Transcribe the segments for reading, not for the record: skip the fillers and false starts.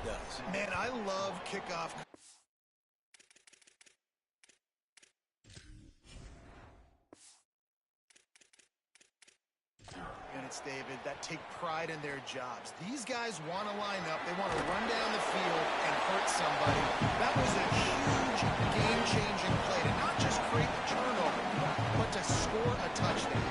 does. Man, I love kickoff. Units, David, that take pride in their jobs. These guys want to line up. They want to run down the field and hurt somebody. That was a huge game-changing play to not just create the turnover, but to score a touchdown.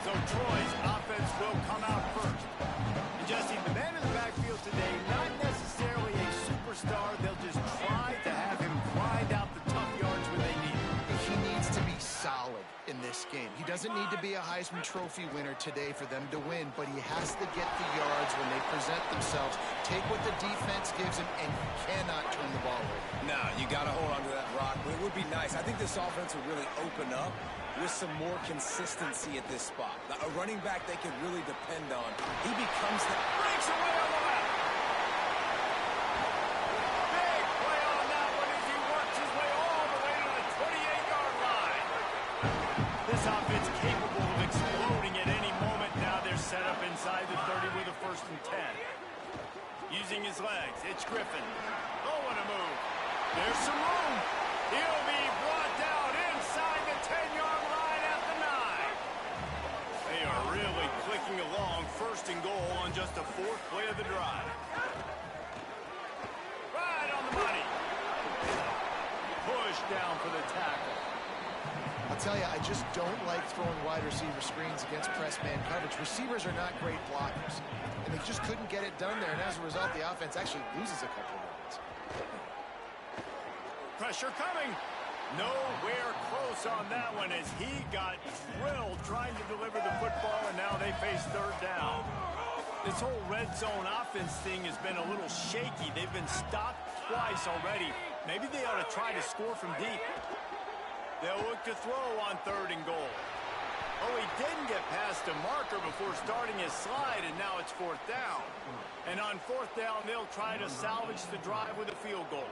So Troy's offense will come out first. And Jesse, the man in the backfield today, not necessarily a superstar. They'll just try to have him grind out the tough yards when they need it. He needs to be solid in this game. He doesn't need to be a Heisman Trophy winner today for them to win, but he has to get the yards when they present themselves. Take what the defense gives him, and you cannot turn the ball over. No, you got to hold on to that rock. But it would be nice. I think this offense would really open up with some more consistency at this spot. A running back they can really depend on. He becomes the... Breaks away on the left. Big play on that one as he works his way all the way to the 28-yard line. This offense capable of exploding at any moment. Now they're set up inside the 30 with a 1st and 10. Using his legs, it's Griffin. Oh, what a move. There's some room. He'll be brought down inside the 10-yard line at the 9. They are really clicking along. 1st and goal on just the 4th play of the drive. Right on the money. Push down for the tackle. I'll tell you, I just don't like throwing wide receiver screens against press man coverage. Receivers are not great blockers, and they just couldn't get it done there, and as a result, the offense actually loses a couple of yards. Pressure coming. Nowhere close on that one as he got drilled trying to deliver the football, and now they face 3rd down. This whole red zone offense thing has been a little shaky. They've been stopped twice already. Maybe they ought to try to score from deep. They'll look to throw on 3rd and goal. Oh, he didn't get past a marker before starting his slide, and now it's 4th down. And on 4th down, they'll try to salvage the drive with a field goal.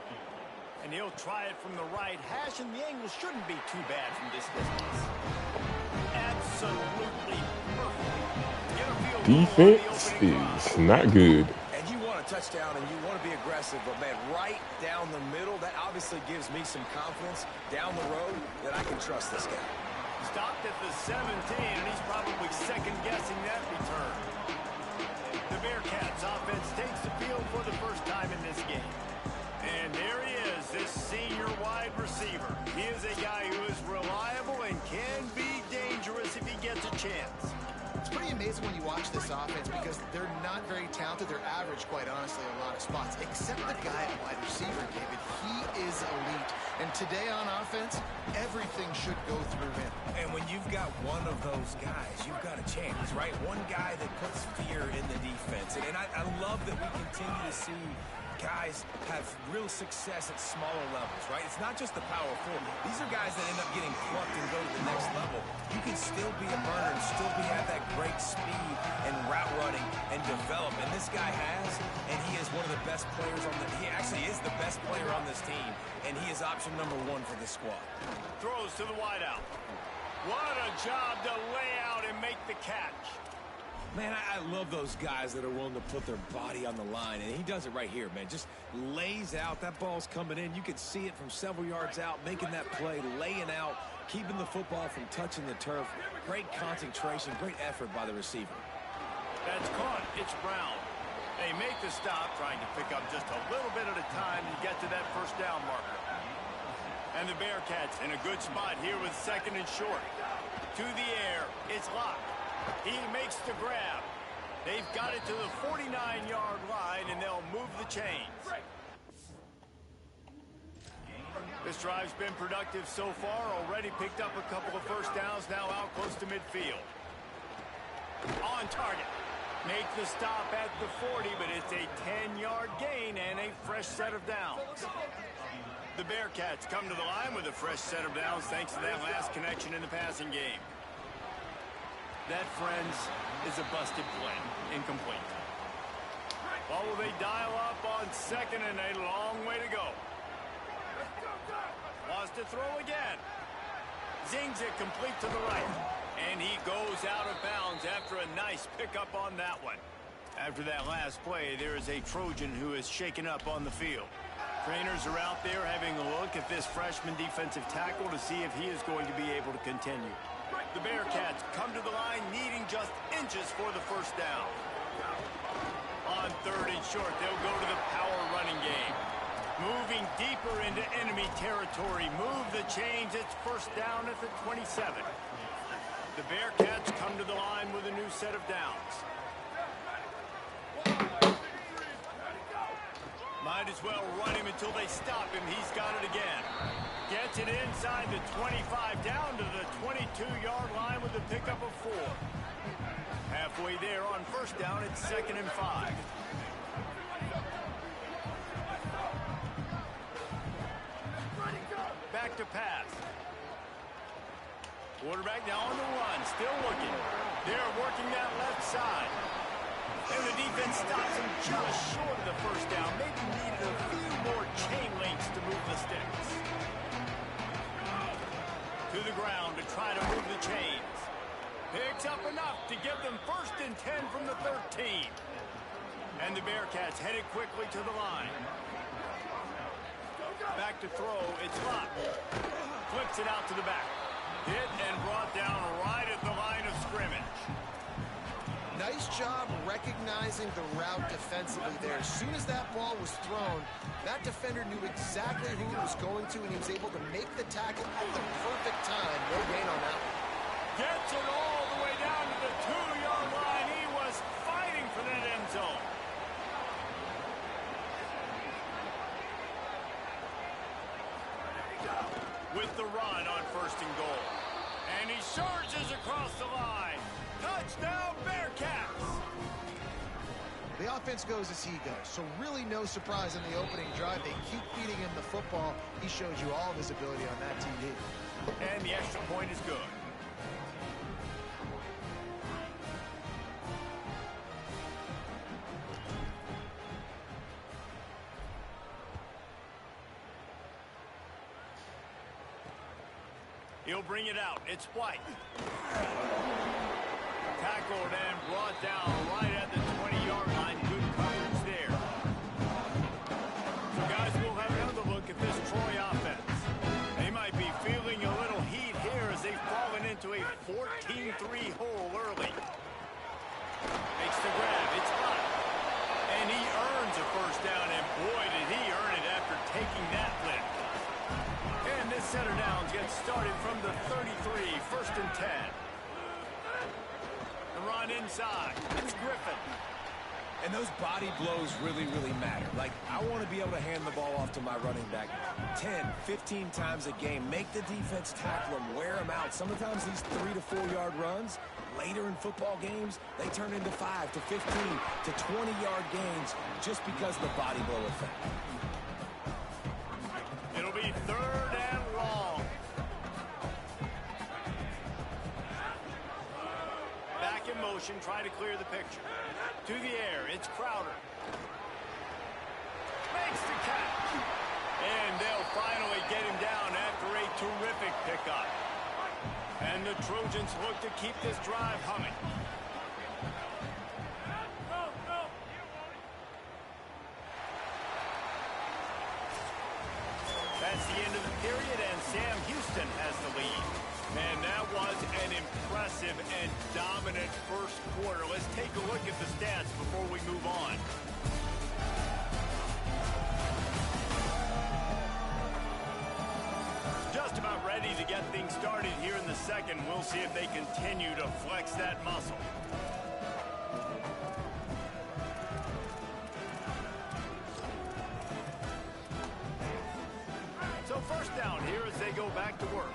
And he'll try it from the right hash, and the angle shouldn't be too bad from this distance. Absolutely perfect. Get a field goal Defense is not good. And you want a touchdown, and you want to be aggressive, but, man, right down the middle, that obviously gives me some confidence down the road that I can trust this guy. Stopped at the 17, and he's probably second-guessing that return. The Bearcats offense takes the field for the first time in this game. And there he is, this senior wide receiver. He is a guy who is reliable and can be dangerous if he gets a chance. It's pretty amazing when you watch this offense because they're not very talented. They're average, quite honestly, in a lot of spots, except the guy at wide receiver, David. He is elite. And today on offense, everything should go through him. And when you've got one of those guys, you've got a chance, right? One guy that puts fear in the defense. And I love that we continue to see guys have real success at smaller levels, right? It's not just the power forward. These are guys that end up getting plucked and go to the next level. You can still be a burner and still have that great speed and route running and develop. And this guy has, and he is one of the best players on the, he actually is the best player on this team, and he is option number 1 for the squad. Throws to the wideout. What a job to lay out and make the catch. Man, I love those guys that are willing to put their body on the line, and he does it right here, man. Just lays out. That ball's coming in. You can see it from several yards out, making that play, laying out, keeping the football from touching the turf. Great concentration, great effort by the receiver. That's caught. It's Brown. They make the stop, trying to pick up just a little bit at a time to get to that 1st down marker. And the Bearcats in a good spot here with 2nd and short. To the air. It's locked. He makes the grab. They've got it to the 49-yard line, and they'll move the chains. This drive's been productive so far. Already picked up a couple of 1st downs, now out close to midfield. On target. Make the stop at the 40, but it's a 10-yard gain and a fresh set of downs. The Bearcats come to the line with a fresh set of downs thanks to that last connection in the passing game. That, friends, is a busted play. Incomplete. Well, will they dial up on 2nd and a long way to go? Wants to throw again. Zings it complete to the right. And he goes out of bounds after a nice pickup on that one. After that last play, there is a Trojan who is shaken up on the field. Trainers are out there having a look at this freshman defensive tackle to see if he is going to be able to continue. The Bearcats come to the line needing just inches for the first down. On 3rd and short, they'll go to the power running game. Moving deeper into enemy territory. Move the chains. It's first down at the 27. The Bearcats come to the line with a new set of downs. Might as well run him until they stop him. He's got it again. Gets it inside the 25, down to the 22-yard line with a pickup of 4. Halfway there on first down, it's 2nd and 5. Back to pass. Quarterback now on the run, still looking. They're working that left side. And the defense stops him just short of the first down. Maybe needed a few more chain links to move the sticks. To the ground to try to move the chains. Picks up enough to give them 1st and 10 from the 13. And the Bearcats headed quickly to the line. Back to throw, it's Lott. Flips it out to the back. Hit and brought down right at the line of scrimmage. Nice job recognizing the route defensively there. As soon as that ball was thrown, that defender knew exactly who he was going to, and he was able to make the tackle at the perfect time. No gain on that one. Gets it all the way down to the 2-yard line. He was fighting for that end zone. With the run on 1st and goal. And he surges across the line. Touchdown, Bearcats! The offense goes as he goes, so really no surprise in the opening drive. They keep feeding him the football. He showed you all of his ability on that TD. And the extra point is good. He'll bring it out. It's White. Tackled and brought down right at the 20-yard line. Good coverage there. So, guys, we'll have another look at this Troy offense. They might be feeling a little heat here as they've fallen into a 14-3 hole early. Makes the grab. It's Lott. And he earns a first down, and boy, did he earn it after taking that lift. And this center downs gets started from the 33, 1st and 10. The run inside. It's Griffin. And those body blows really, really matter. Like, I want to be able to hand the ball off to my running back 10, 15 times a game. Make the defense tackle him, wear him out. Sometimes these 3 to 4 yard runs, later in football games, they turn into 5 to 15 to 20-yard gains just because of the body blow effect. It'll be 3rd and long. Back in motion, try to clear the picture. To the air, it's Crowder. Makes the catch. And they'll finally get him down after a terrific pickup. And the Trojans look to keep this drive humming. That's the end of the period, and Sam Houston has the lead. And that was an impressive and dominant first quarter. Let's take a look at the stats before we move on. Just about ready to get things started here in the second. We'll see if they continue to flex that muscle. So first down here as they go back to work.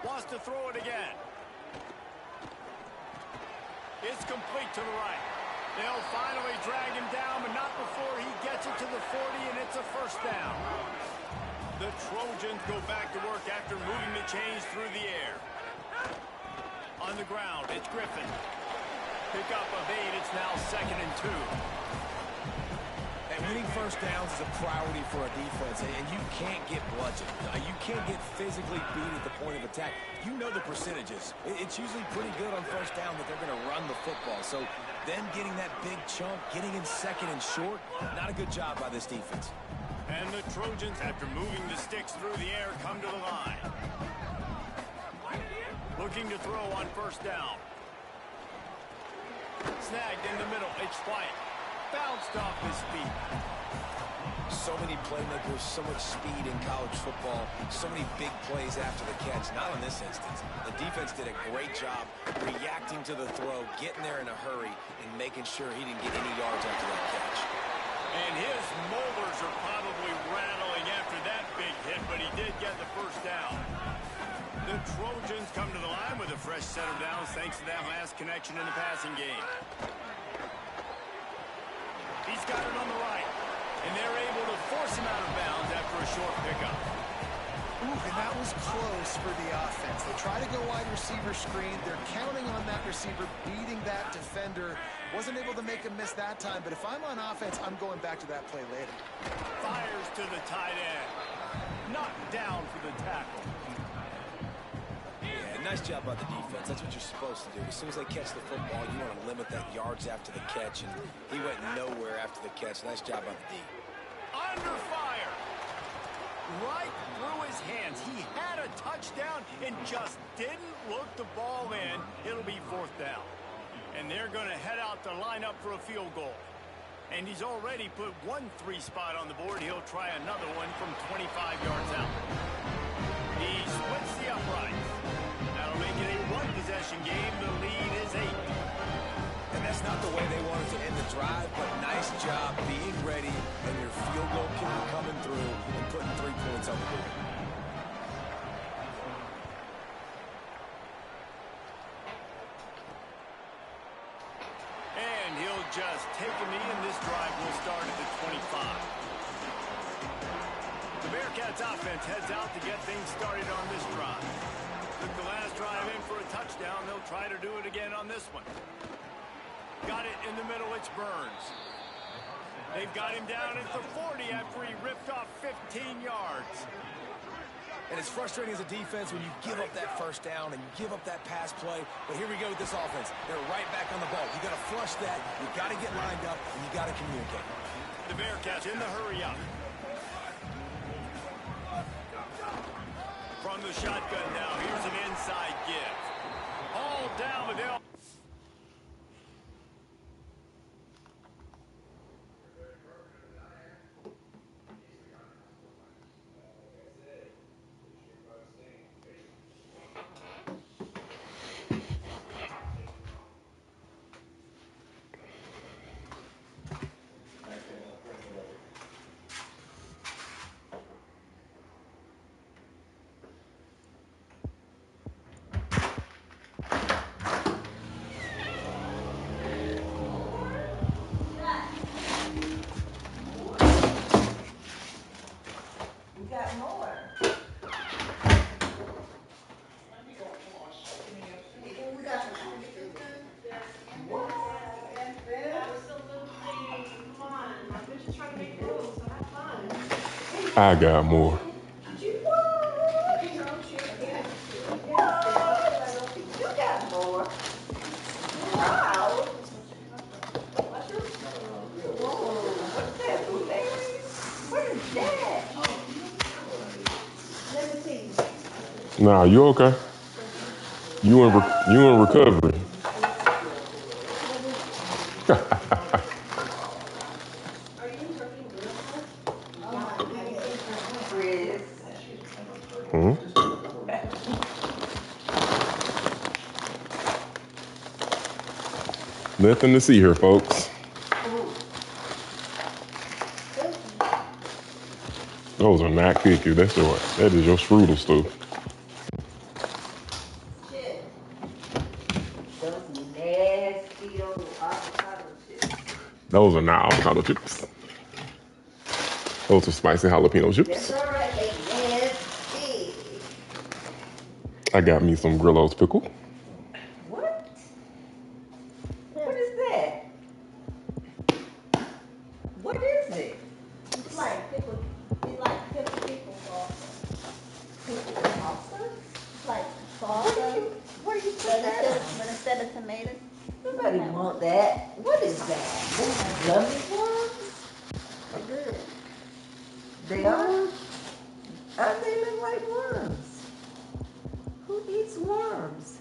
Wants to throw it again. It's complete to the right. They'll finally drag him down, but not before he gets it to the 40, and it's a first down. The Trojans go back to work after moving the chains through the air. On the ground, it's Griffin. Pick up of 8, it's now 2nd and 2. And winning first downs is a priority for a defense, and you can't get bludgeoned. You can't get physically beat at the point of attack. You know the percentages. It's usually pretty good on first down that they're going to run the football. So them getting that big chunk, getting in second and short, not a good job by this defense. And the Trojans, after moving the sticks through the air, come to the line. Looking to throw on first down. Snagged in the middle. It's White. Bounced off his feet. So many playmakers, so much speed in college football, so many big plays after the catch. Not in this instance. The defense did a great job reacting to the throw, getting there in a hurry, and making sure he didn't get any yards after that catch. And his molars are probably rattling after that big hit, but he did get the first down. The Trojans come to the line with a fresh set of downs thanks to that last connection in the passing game. He's got it on the right, and they're able to force him out of bounds after a short pickup. Ooh, and that was close for the offense. They try to go wide receiver screen. They're counting on that receiver beating that defender. Wasn't able to make him miss that time, but if I'm on offense, I'm going back to that play later. Fires to the tight end. Knocked down for the tackle. Nice job by the defense. That's what you're supposed to do. As soon as they catch the football, you want to limit that yards after the catch, and he went nowhere after the catch. Nice job by the D. Under fire. Right through his hands. He had a touchdown and just didn't look the ball in. It'll be fourth down. And they're going to head out to line up for a field goal. And he's already put 1 3 spot on the board. He'll try another one from 25 yards out. He splits the uprights. That'll make it a one-possession game. The lead is 8. And that's not the way they wanted to end the drive, but nice job being ready and your field goal kicker coming through and putting 3 points on the board. And he'll just take a knee, and this drive will start at the 25. The Bearcats offense heads out to get things started on this drive. Took the last drive in for a touchdown. They'll try to do it again on this one. Got it in the middle. It's Burns. They've got him down at the 40 after he ripped off 15 yards. And it's frustrating as a defense when you give up that first down and you give up that pass play. But here we go with this offense. They're right back on the ball. You got to flush that. You got to get lined up, and you got to communicate. The Bearcats in the hurry up. From the shotgun now, here's an inside give. All down the hill. I got more. Nah, you okay? You in recovery. Nothing to see here, folks. Those are not cookies. That is your strudel stuff. Those are not avocado chips. Those are spicy jalapeno chips. I got me some Grillo's pickle. What is that? What is it? that. What is that? Gummy worms? They are? They look like worms. Who eats worms?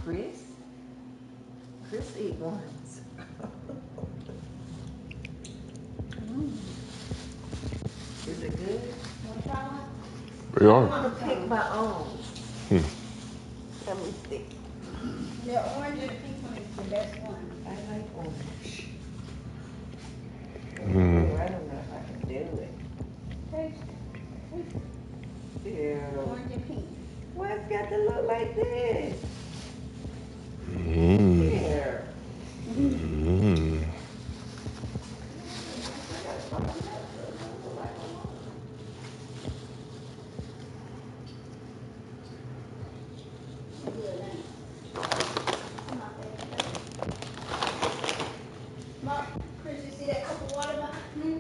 Chris? Chris eat worms. Is it good? They I are. want to pick my own. Let me see. The orange and pink one is the best one. I like orange. Mm. Oh, I don't know if I can do it. Taste Ew. orange and pink. Why it's got to look like this? Mm. Here. Mm. Mark, Chris, you see that cup of water behind me?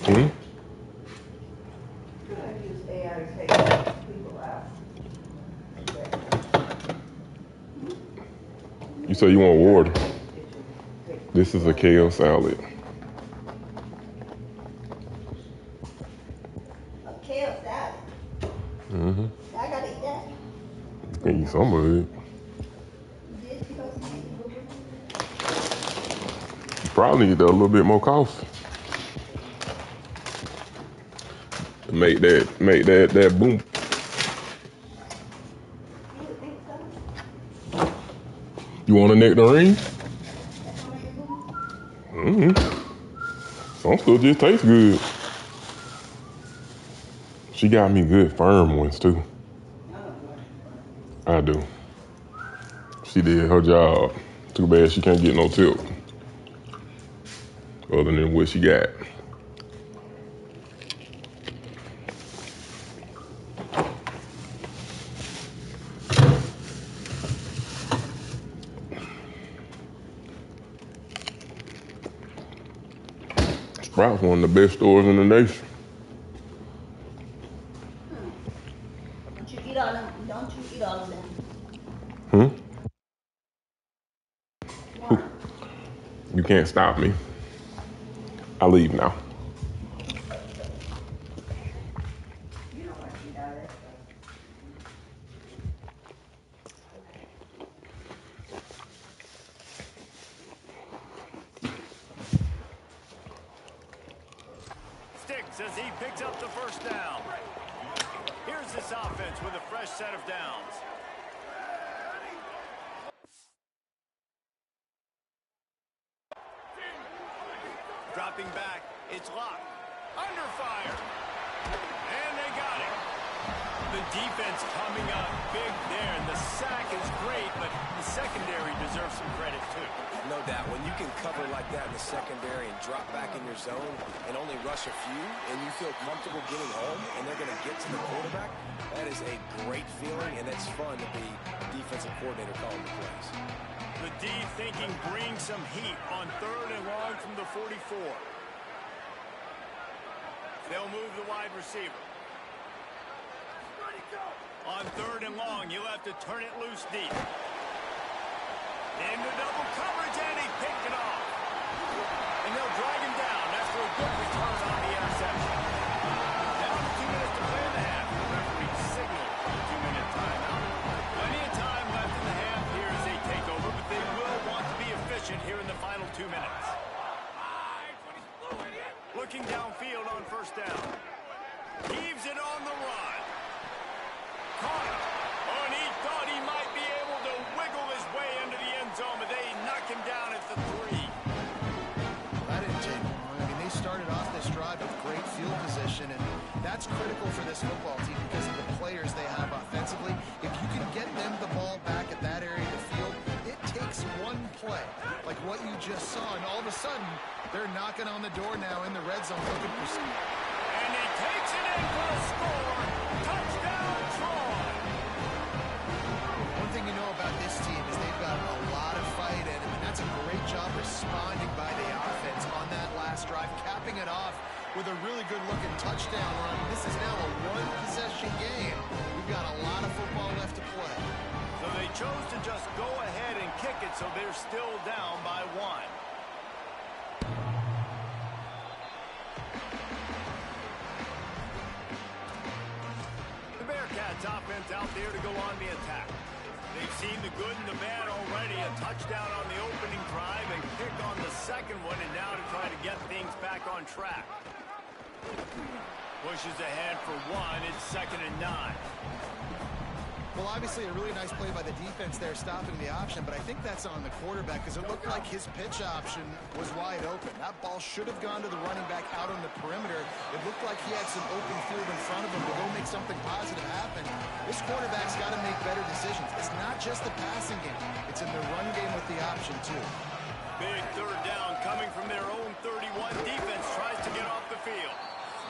Mm. I use AI to take people out. You say you want water. This is a kale salad. A kale salad. Mm-hmm. I gotta eat that. Can eat some of it. This because You probably need a little bit more coffee. Make that boom. You want a nectarine? Mm-hmm. Some still just taste good. She got me good firm ones too. I do. She did her job. Too bad she can't get no tip. Other than what she got. Sprouts one of the best stores in the nation. don't you eat all them. Don't you eat all of them. You can't stop me. I leave now. You don't want to eat all that stuff. Sticks as he picks up the first down. Here's this offense with a fresh set of downs. Dropping back, it's locked. Under fire. And they got it. The defense coming up big there, and the sack is great, but the secondary deserves some credit too. No doubt. When you can cover like that in the secondary and drop back in your zone and only rush a few, and you feel comfortable getting home, and they're going to get to the quarterback, that is a great feeling, and it's fun to be a defensive coordinator calling the plays. The D thinking bring some heat on 3rd and long from the 44. They'll move the wide receiver. On 3rd and long, you'll have to turn it loose deep. Into double coverage, and he picked it off. And they'll drag him down. That's for a good return on the interception. Down to 2 minutes to play in the half. The referee signaled a 2-minute timeout. Plenty of time left in the half here as they take over, but they will want to be efficient here in the final 2 minutes. Looking downfield on first down. Heaves it on the run. Caught him. Oh, and he thought he might be able to wiggle his way into the end zone, but they knock him down at the 3. That didn't take long. I mean, they started off this drive with great field position, and that's critical for this football team because of the players they have offensively. If you can get them the ball back at that area of the field, it takes one play, like what you just saw, and all of a sudden, they're knocking on the door now in the red zone looking for some. And he takes it in for a score. Touchdown, Troy. One thing you know about this team is they've got a lot of fight in them, and that's a great job responding by the offense on that last drive, capping it off with a really good-looking touchdown run. This is now a one-possession game. We've got a lot of football left to play. So they chose to just go ahead and kick it, so they're still down by 1. The Bearcats offense out there to go on the attack. They've seen the good and the bad already. A touchdown on the opening drive, and kick on the second one, and now to try to get things back on track. Pushes ahead for 1. It's 2nd and 9. Well, obviously a really nice play by the defense there, stopping the option, but I think that's on the quarterback because it looked like his pitch option was wide open. That ball should have gone to the running back out on the perimeter. It looked like he had some open field in front of him to go make something positive happen. This quarterback's got to make better decisions. It's not just the passing game. It's in the run game with the option, too. Big 3rd down coming from their own 31. Defense tries to get off the field.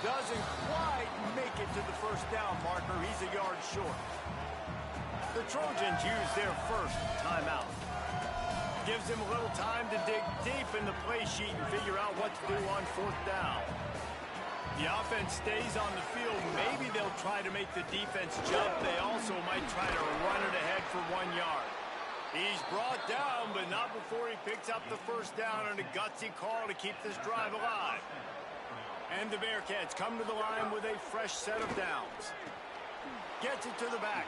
Doesn't quite make it to the 1st down marker. He's a yard short. The Trojans use their first timeout. Gives them a little time to dig deep in the play sheet and figure out what to do on 4th down. The offense stays on the field. Maybe they'll try to make the defense jump. They also might try to run it ahead for 1 yard. He's brought down, but not before he picks up the 1st down on a gutsy call to keep this drive alive. And the Bearcats come to the line with a fresh set of downs. Gets it to the back.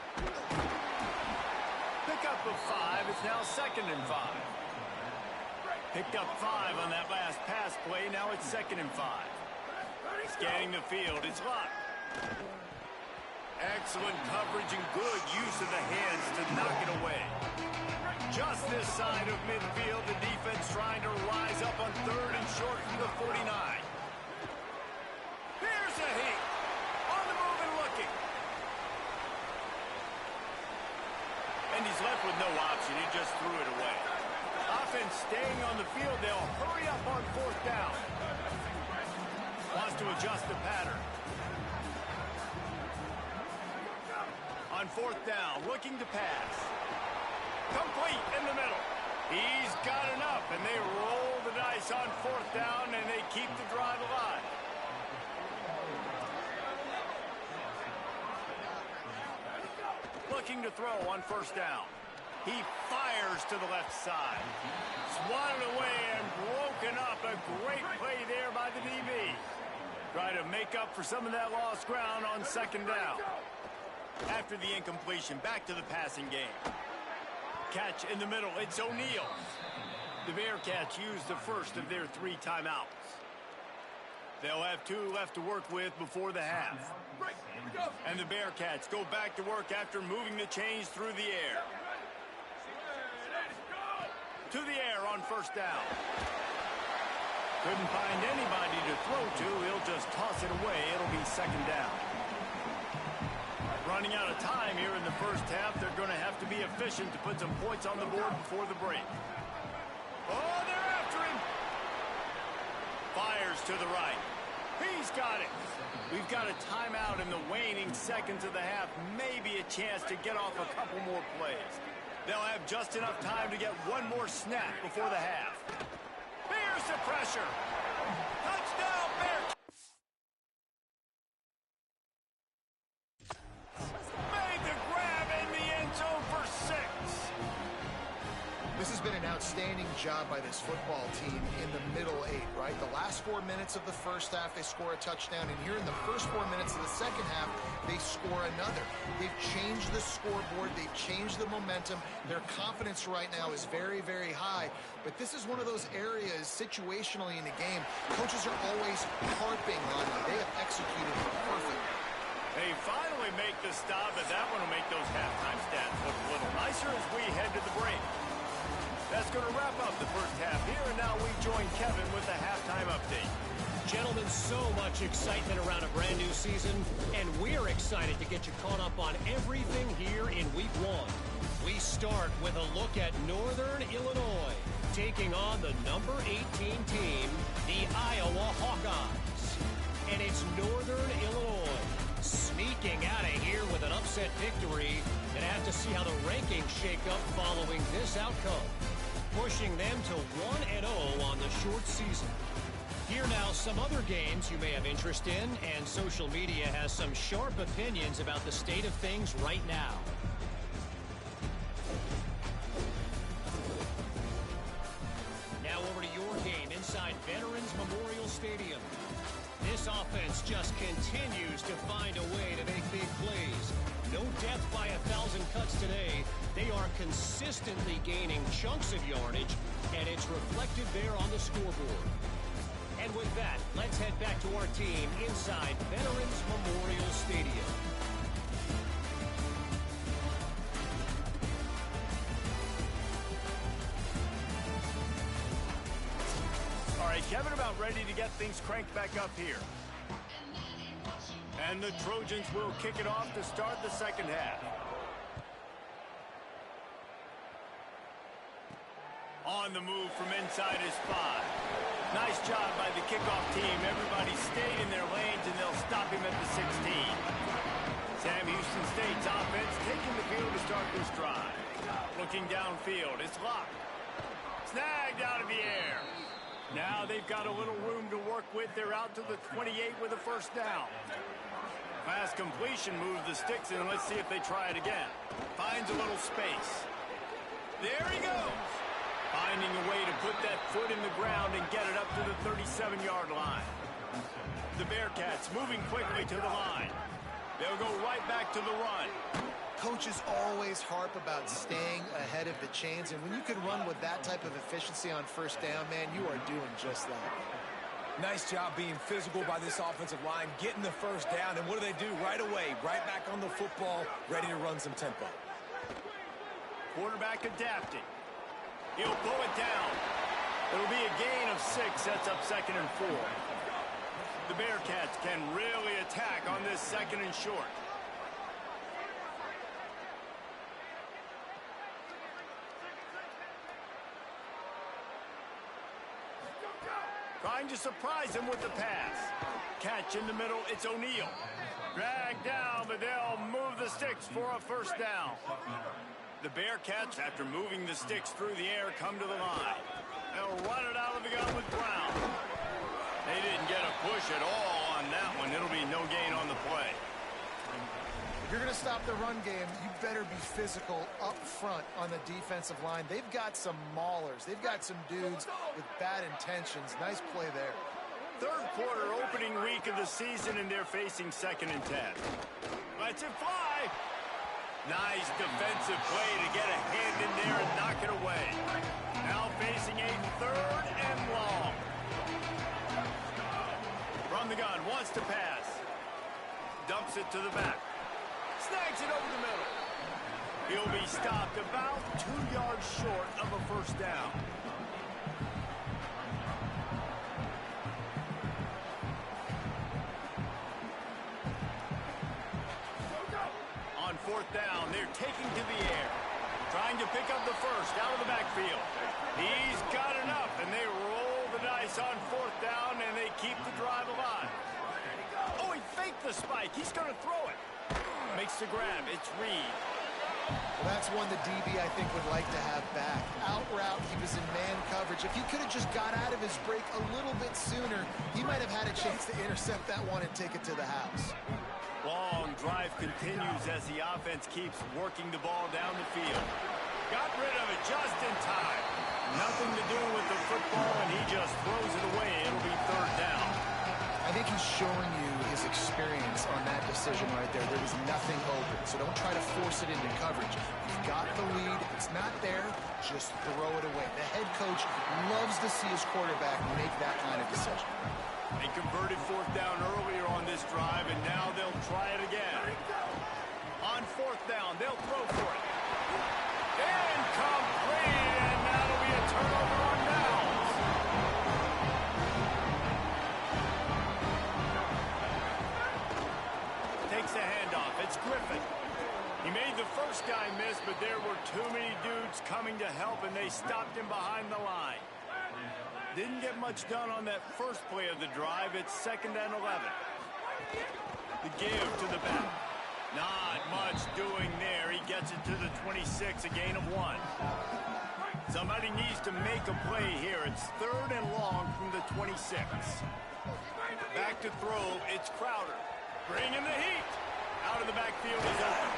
Pickup of 5. It's now 2nd and 5. Picked up 5 on that last pass play. Now it's 2nd and 5. Scanning the field. It's Luck. Excellent coverage and good use of the hands to knock it away. Just this side of midfield, the defense trying to rise up on 3rd and short from the 49. Here's a heat. On the move and looking. And he's left with no option. He just threw it away. Offense staying on the field. They'll hurry up on 4th down. Wants to adjust the pattern. On 4th down, looking to pass. Complete in the middle. He's got enough, and they roll the dice on 4th down, and they keep the drive alive. Looking to throw on 1st down. He fires to the left side. Swatted away and broken up. A great play there by the DB. Try to make up for some of that lost ground on 2nd down. After the incompletion, back to the passing game. Catch in the middle. It's O'Neal. The Bearcats use the first of their 3 timeouts. They'll have 2 left to work with before the half. And the Bearcats go back to work after moving the chains through the air. To the air on 1st down. Couldn't find anybody to throw to. He'll just toss it away. It'll be 2nd down. Running out of time here in the 1st half. They're going to have to be efficient to put some points on the board before the break. Oh, they're after him. Fires to the right. He's got it. We've got a timeout in the waning seconds of the half. Maybe a chance to get off a couple more plays. They'll have just enough time to get 1 more snap before the half. Here's the pressure. Touchdown, Bears. Made the grab in the end zone for 6. This has been an outstanding job by this football team in the middle 8, right? The last 4 minutes of the 1st half, they score a touchdown, and here in the first 4 minutes of the 2nd half, they score another. They've changed the scoreboard. They've changed the momentum. Their confidence right now is very, very high, but this is one of those areas situationally in the game, coaches are always harping on you. They have executed perfectly. They finally make the stop, but that one will make those halftime stats look a little nicer as we head to the break. That's going to wrap up the 1st half here, and now we join Kevin with the halftime update. Gentlemen, so much excitement around a brand new season, and we're excited to get you caught up on everything here in Week 1. We start with a look at Northern Illinois, taking on the number 18 team, the Iowa Hawkeyes. And it's Northern Illinois sneaking out of here with an upset victory, and have to see how the rankings shake up following this outcome, pushing them to 1-0 on the short season. Here now some other games you may have interest in, and social media has some sharp opinions about the state of things right now. Stadium. This offense just continues to find a way to make big plays. No death by 1,000 cuts today. They are consistently gaining chunks of yardage, and it's reflected there on the scoreboard. And with that, let's head back to our team inside Veterans Memorial Stadium. All right, Kevin, about ready to get things cranked back up here. And the Trojans will kick it off to start the second half. On the move from inside his 5. Nice job by the kickoff team. Everybody stayed in their lanes, and they'll stop him at the 16. Sam Houston State's offense taking the field to start this drive. Looking downfield, it's locked. Snagged out of the air. Now they've got a little room to work with. They're out to the 28 with a first down. Pass completion moves the sticks in. Let's see if they try it again. Finds a little space. There he goes. Finding a way to put that foot in the ground and get it up to the 37-yard line. The Bearcats moving quickly to the line. They'll go right back to the run. Coaches always harp about staying ahead of the chains, and when you can run with that type of efficiency on first down, man, you are doing just that. Nice job being physical by this offensive line, getting the first down, and what do? Right away, right back on the football, ready to run some tempo. Quarterback adapting. He'll pull it down. It'll be a gain of 6, sets up 2nd and 4. The Bearcats can really attack on this 2nd and short. Trying to surprise him with the pass. Catch in the middle, it's O'Neal. Dragged down, but they'll move the sticks for a first down. The Bearcats, after moving the sticks through the air, come to the line. They'll run it out of the gun with Brown. They didn't get a push at all on that one. It'll be no gain on the play. If you're going to stop the run game, you better be physical up front on the defensive line. They've got some maulers. They've got some dudes with bad intentions. Nice play there. Third quarter, opening week of the season, and they're facing 2nd and 10. Lets it fly. Nice defensive play to get a hand in there and knock it away. Now facing a 3rd and long. From the gun, wants to pass. Dumps it to the back. Snags it over the middle. He'll be stopped about 2 yards short of a first down. On 4th down, they're taking to the air. Trying to pick up the first out of the backfield. He's got enough, and they roll the dice on 4th down, and they keep the drive alive. Oh, he faked the spike. He's going to throw it. Makes the grab. It's Reed. Well, that's one the DB, I think, would like to have back. Out route, he was in man coverage. If he could have just got out of his break a little bit sooner, he might have had a chance to intercept that one and take it to the house. Long drive continues as the offense keeps working the ball down the field. Got rid of it just in time. Nothing to do with the football, and he just throws it away. It'll be 3rd down. I think he's showing you his experience on that decision right there. There was nothing open, so don't try to force it into coverage. You've got the lead. It's not there. Just throw it away. The head coach loves to see his quarterback make that kind of decision. They converted 4th down earlier on this drive, and now they'll try it again. On 4th down, they'll throw for it. Incomplete, and that'll be a turnover on downs. Takes a handoff. It's Griffin. He made the first guy miss, but there were too many dudes coming to help, and they stopped him behind the line. Didn't get much done on that first play of the drive. It's 2nd and 11. The give to the back. Not much doing there. He gets it to the 26, a gain of 1. Somebody needs to make a play here. It's 3rd and long from the 26. Back to throw. It's Crowder. Bringing the heat. Out of the backfield is open.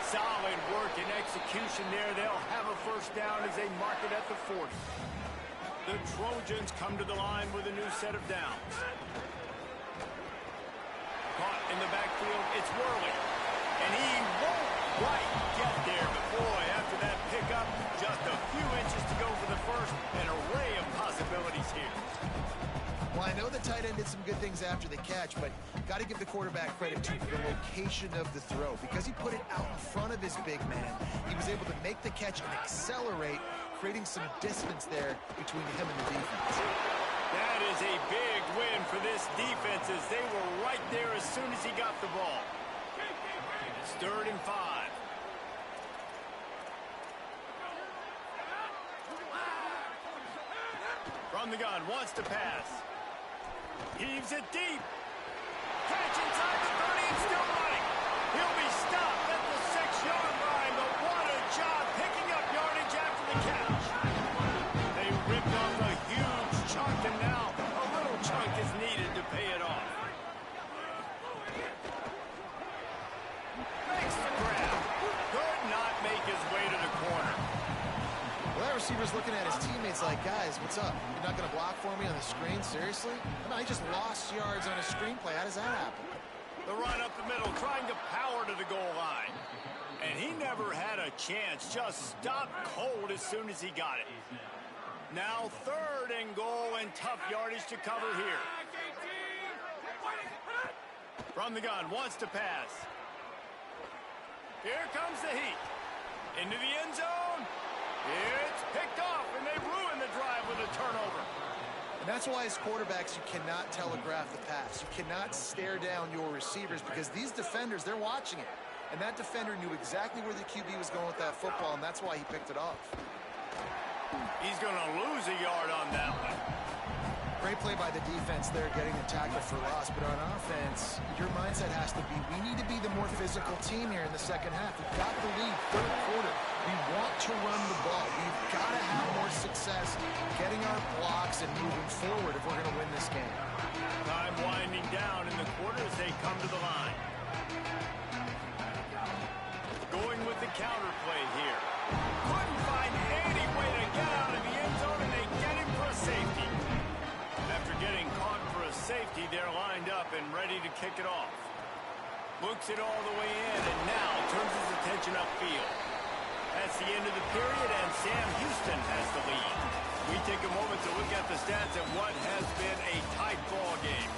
Solid work and execution there. They'll have a first down as they mark it at the 40. The Trojans come to the line with a new set of downs. Caught in the backfield, it's Worley. And he won't quite get there. But boy, after that pickup, just a few inches to go for the first. An array of possibilities here. Well, I know the tight end did some good things after the catch, but got to give the quarterback credit to the location of the throw. Because he put it out in front of his big man, he was able to make the catch and accelerate, creating some distance there between him and the defense. That is a big win for this defense as they were right there as soon as he got the ball. It's 3rd and 5. From the gun, wants to pass. Heaves it deep. Catch inside the 30 and still running. He'll be stopped at the 6-yard line, but what a job picking up yardage after the catch. They ripped off a huge chunk, and now a little chunk is needed to pay it off. Makes the grab. Could not make his way to the corner. Well, that receiver's looking at his teammates like, guys, what's up? You're not going to block for me on the screen? Seriously? Come on, he just lost yards on a screenplay. How does that happen? The run up the middle, trying to power to the goal line. And he never had a chance. Just stopped cold as soon as he got it. Now 3rd and goal and tough yardage to cover here. From the gun, wants to pass. Here comes the heat. Into the end zone. It's picked off, and they ruin the drive with a turnover. And that's why as quarterbacks, you cannot telegraph the pass. You cannot stare down your receivers because these defenders, they're watching it. And that defender knew exactly where the QB was going with that football, and that's why he picked it off. He's going to lose a yard on that one. Great play by the defense there, getting the tackle for loss. But on offense, your mindset has to be, we need to be the more physical team here in the second half. We've got the lead, 3rd quarter. We want to run the ball. We've got to have more success getting our blocks and moving forward if we're going to win this game. Time winding down in the quarter as they come to the line. Going with the counter play here. Couldn't find any way to get out of the end zone, and they get him for a safety. After getting caught for a safety, they're lined up and ready to kick it off. Looks it all the way in, and now turns his attention upfield. That's the end of the period, and Sam Houston has the lead. We take a moment to look at the stats of what has been a tight ball game.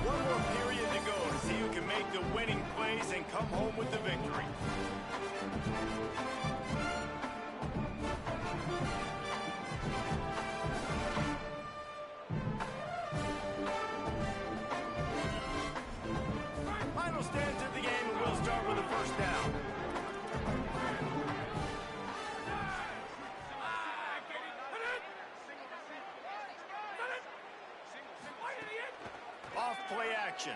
One more period to go to see who can make the winning plays and come home with the victory. Final stands of the game, and we'll start with a 1st down. Off play action.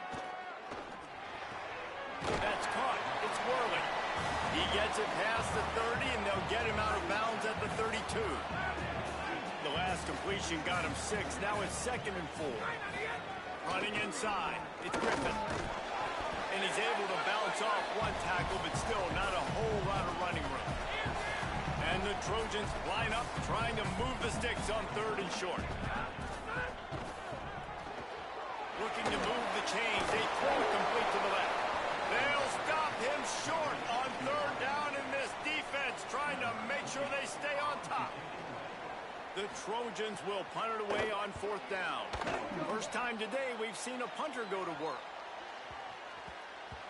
That's caught. It's Worley. He gets it past the 30, and they'll get him out of bounds at the 32. The last completion got him 6. Now it's 2nd and 4. Running inside. It's Griffin. And he's able to bounce off one tackle, but still not a whole lot of running room. And the Trojans line up, trying to move the sticks on 3rd and short. Looking to move the chains. They throw it complete to the left. They'll stop him short on 3rd down, in this defense trying to make sure they stay on top. The Trojans will punt it away on 4th down. First time today we've seen a punter go to work.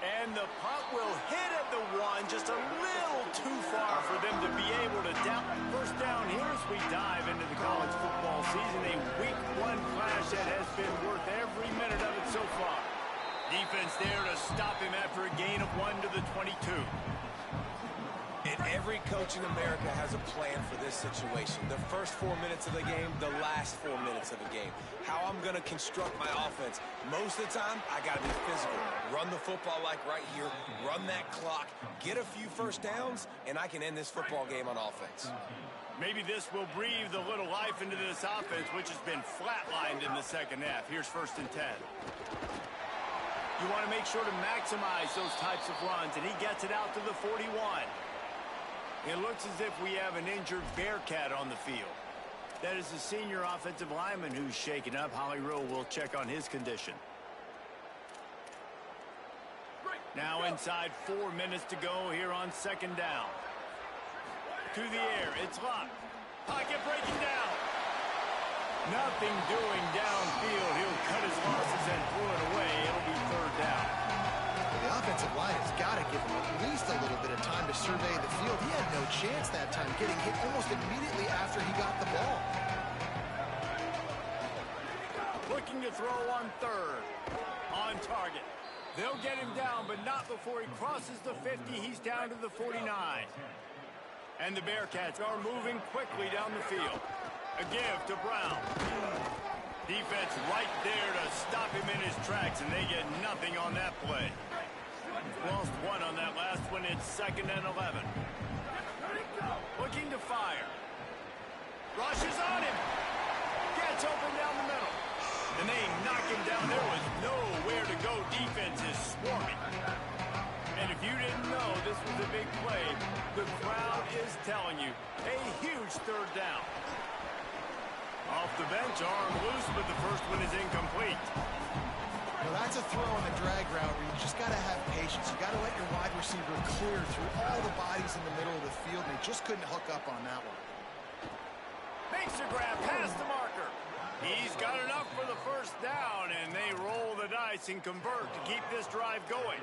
And the punt will hit at the 1, just a little too far for them to be able to down. 1st down here as we dive into the college football season. A week 1 clash that has been worth every minute of it so far. Defense there to stop him after a gain of 1 to the 22. And every coach in America has a plan for this situation. The first 4 minutes of the game, the last 4 minutes of the game. How I'm going to construct my offense. Most of the time, I got to be physical. Run the football like right here. Run that clock. Get a few 1st downs, and I can end this football game on offense. Maybe this will breathe a little life into this offense, which has been flatlined in the second half. Here's 1st and 10. You want to make sure to maximize those types of runs, and he gets it out to the 41. It looks as if we have an injured Bearcat on the field. That is the senior offensive lineman who's shaken up. Holly Rowe will check on his condition. Now inside 4 minutes to go here on second down. To the air, it's locked. Pocket breaking down. Nothing doing downfield. He'll cut his losses and pull it away. It'll be third down. The offensive line has got to give him at least a little bit of time to survey the field. He had no chance that time, getting hit almost immediately after he got the ball. Looking to throw on third. On target. They'll get him down, but not before he crosses the 50. He's down to the 49. And the Bearcats are moving quickly down the field. A give to Brown. Defense right there to stop him in his tracks, and they get nothing on that play. Lost one on that last one. It's 2nd and 11. Looking to fire. Rushes on him. Gets open down the middle. And they knock him down. There was nowhere to go. Defense is swarming. And if you didn't know this was a big play, the crowd is telling you. A huge third down. Off the bench, arm loose, but the first one is incomplete. Now that's a throw on the drag route where you just got to have patience. You got to let your wide receiver clear through all the bodies in the middle of the field, and he just couldn't hook up on that one. Makes a grab past the marker. He's got enough for the first down, and they roll the dice and convert to keep this drive going.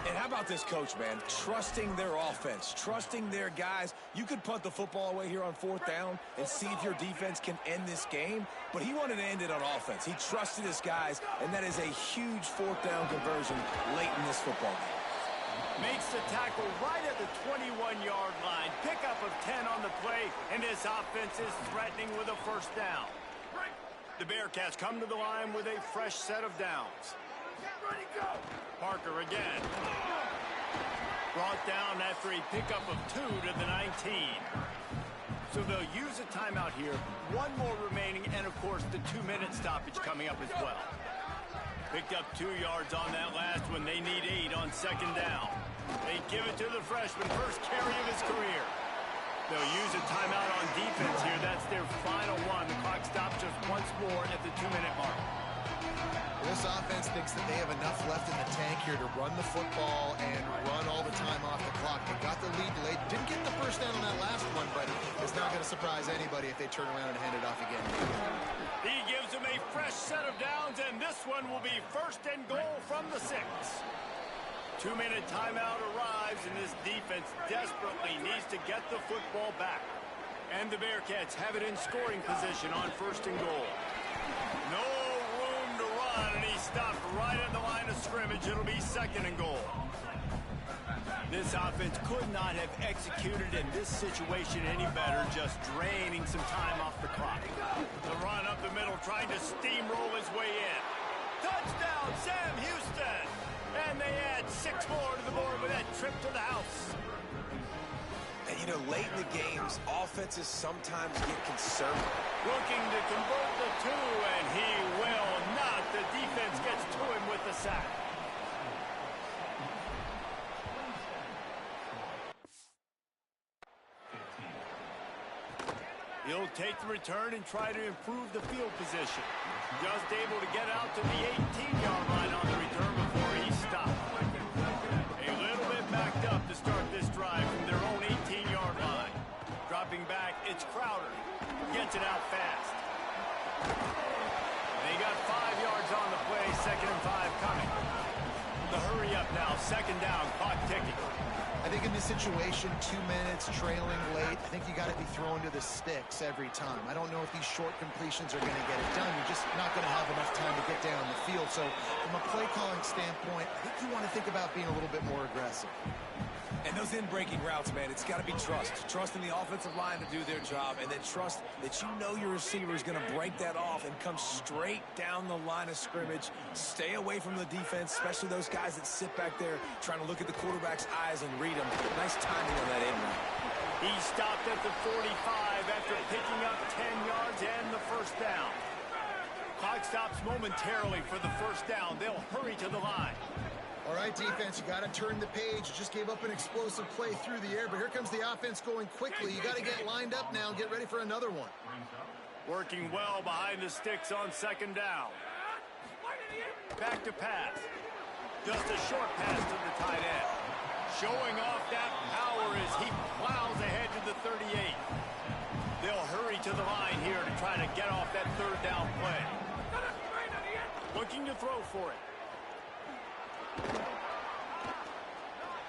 And how about this coach, man? Trusting their offense, trusting their guys. You could punt the football away here on 4th down and see if your defense can end this game, but he wanted to end it on offense. He trusted his guys, and that is a huge 4th down conversion late in this football game. Makes the tackle right at the 21-yard line. Pickup of 10 on the play, and this offense is threatening with a first down. The Bearcats come to the line with a fresh set of downs. Parker again. Brought down after a pickup of 2 to the 19. So they'll use a timeout here. One more remaining, and of course the 2-minute stoppage coming up as well. Picked up 2 yards on that last one. They need 8 on second down. They give it to the freshman, first carry of his career. They'll use a timeout on defense here. That's their final one. The clock stops just once more at the 2-minute mark. This offense thinks that they have enough left in the tank here to run the football and run all the time off the clock. They got the lead late. Didn't get the first down on that last one, but it's not going to surprise anybody if they turn around and hand it off again. He gives them a fresh set of downs, and this one will be 1st and goal from the 6. 2-minute timeout arrives, and this defense desperately needs to get the football back. And the Bearcats have it in scoring position on 1st and goal. No room to run, and he stopped right at the line of scrimmage. It'll be 2nd and goal. This offense could not have executed in this situation any better, just draining some time off the clock. The run up the middle, trying to steamroll his way in. Touchdown, Sam Houston! And they add 6 more to the board with that trip to the house. And, you know, late in the games, offenses sometimes get conservative. Looking to convert the 2, and he will not. The defense gets to him with the sack. He'll take the return and try to improve the field position. Just able to get out to the 18-yard line on the return before he stopped. A little bit backed up to start this drive from their own 18-yard line. Dropping back, it's Crowder. Gets it out fast. They got 5 yards on the play, 2nd and 5 coming. The hurry up now, 2nd down, clock ticking. I think in this situation, 2 minutes, trailing late, I think you got to be throwing to the sticks every time. I don't know if these short completions are going to get it done. You're just not going to have enough time to get down the field. So from a play calling standpoint, I think you want to think about being a little bit more aggressive. And those in-breaking routes, man, it's got to be trust. Trust in the offensive line to do their job, and then trust that you know your receiver is going to break that off and come straight down the line of scrimmage. Stay away from the defense, especially those guys that sit back there trying to look at the quarterback's eyes and read them. Nice timing on that in route. He stopped at the 45 after picking up 10 yards and the first down. Clock stops momentarily for the first down. They'll hurry to the line. All right, defense, you got to turn the page. You just gave up an explosive play through the air, but here comes the offense going quickly. You got to get lined up now and get ready for another one. Working well behind the sticks on second down. Back to pass. Just a short pass to the tight end. Showing off that power as he plows ahead to the 38. They'll hurry to the line here to try to get off that third down play. Looking to throw for it.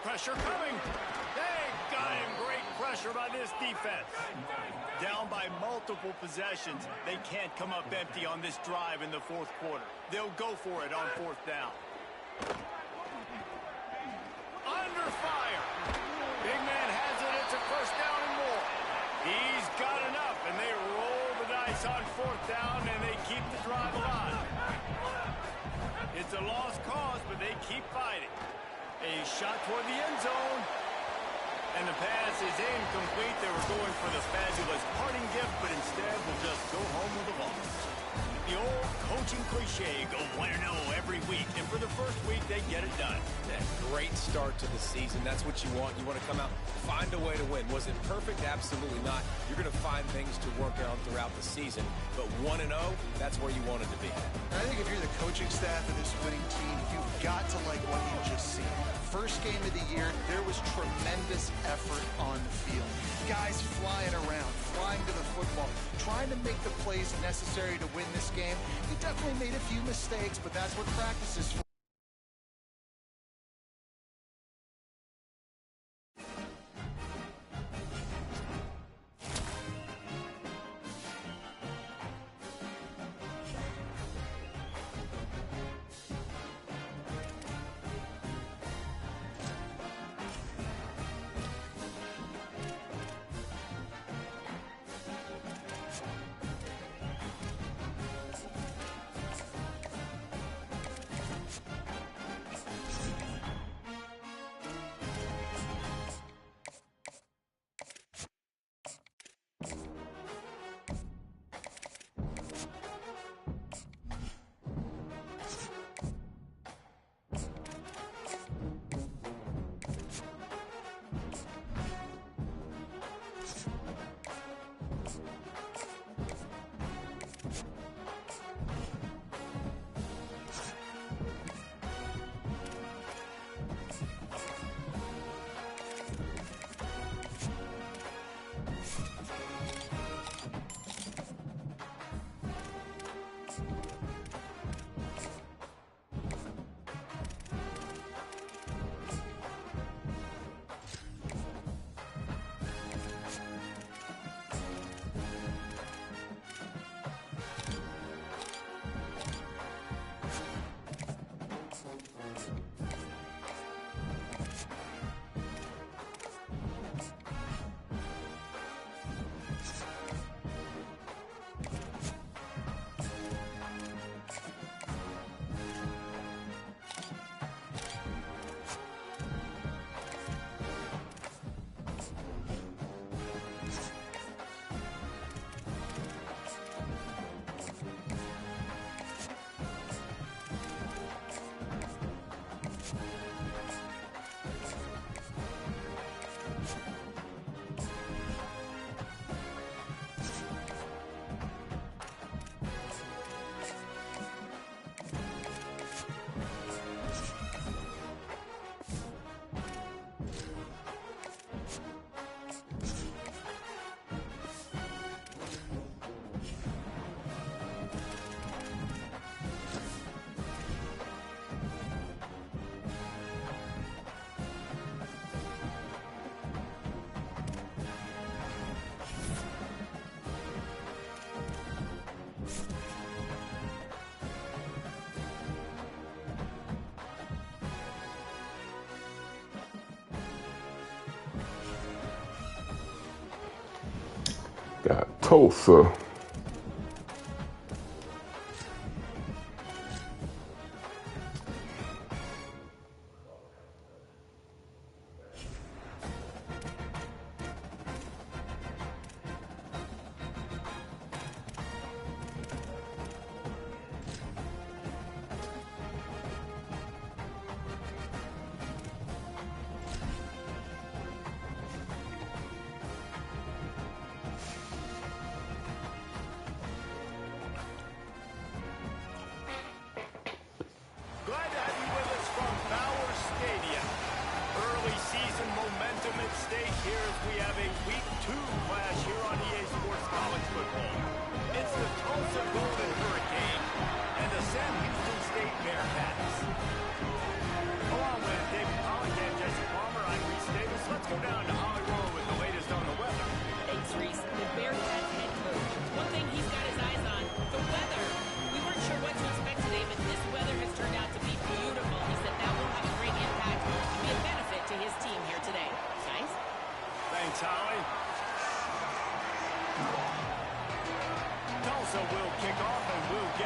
Pressure coming. They got him. Great pressure by this defense. Down by multiple possessions. They can't come up empty on this drive in the fourth quarter. They'll go for it on fourth down. Under fire. Big man has it. It's a first down and more. He's got enough, and they roll the dice on fourth down, and they keep the drive alive. It's a lost cause, but they keep fighting. A shot toward the end zone. And the pass is incomplete. They were going for the fabulous parting gift, but instead will just go home with a loss. The old coaching cliche, go 1-0 every week. And for the first week, they get it done. That great start to the season. That's what you want. You want to come out, find a way to win. Was it perfect? Absolutely not. You're going to find things to work on throughout the season. But 1-0, that's where you wanted to be. I think if you're the coaching staff of this winning team, you've got to like what you've just seen. First game of the year, there was tremendous effort on the field. Guys flying around, flying to the football, trying to make the plays necessary to win this game. He definitely made a few mistakes, but that's what practice is for. Got Tulsa.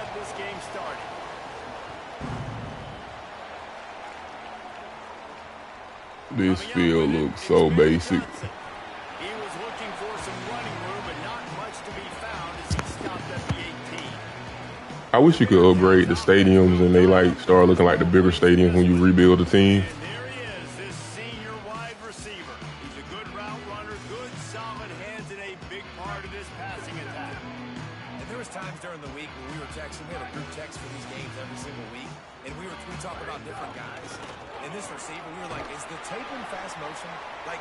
get this game started. This field looks so basic. He was looking for some running room, but not much to be found as he stopped at the 18. I wish you could upgrade the stadiums and they like start looking like the bigger stadiums when you rebuild the team. And there he is, this senior wide receiver. He's a good route runner, good solid hands, and a big part of this passing attack. And there was times during the week when we were texting. We have a group text for these games every single week, and we talk about different guys. And this receiver, we were like, is the tapin fast motion? Like,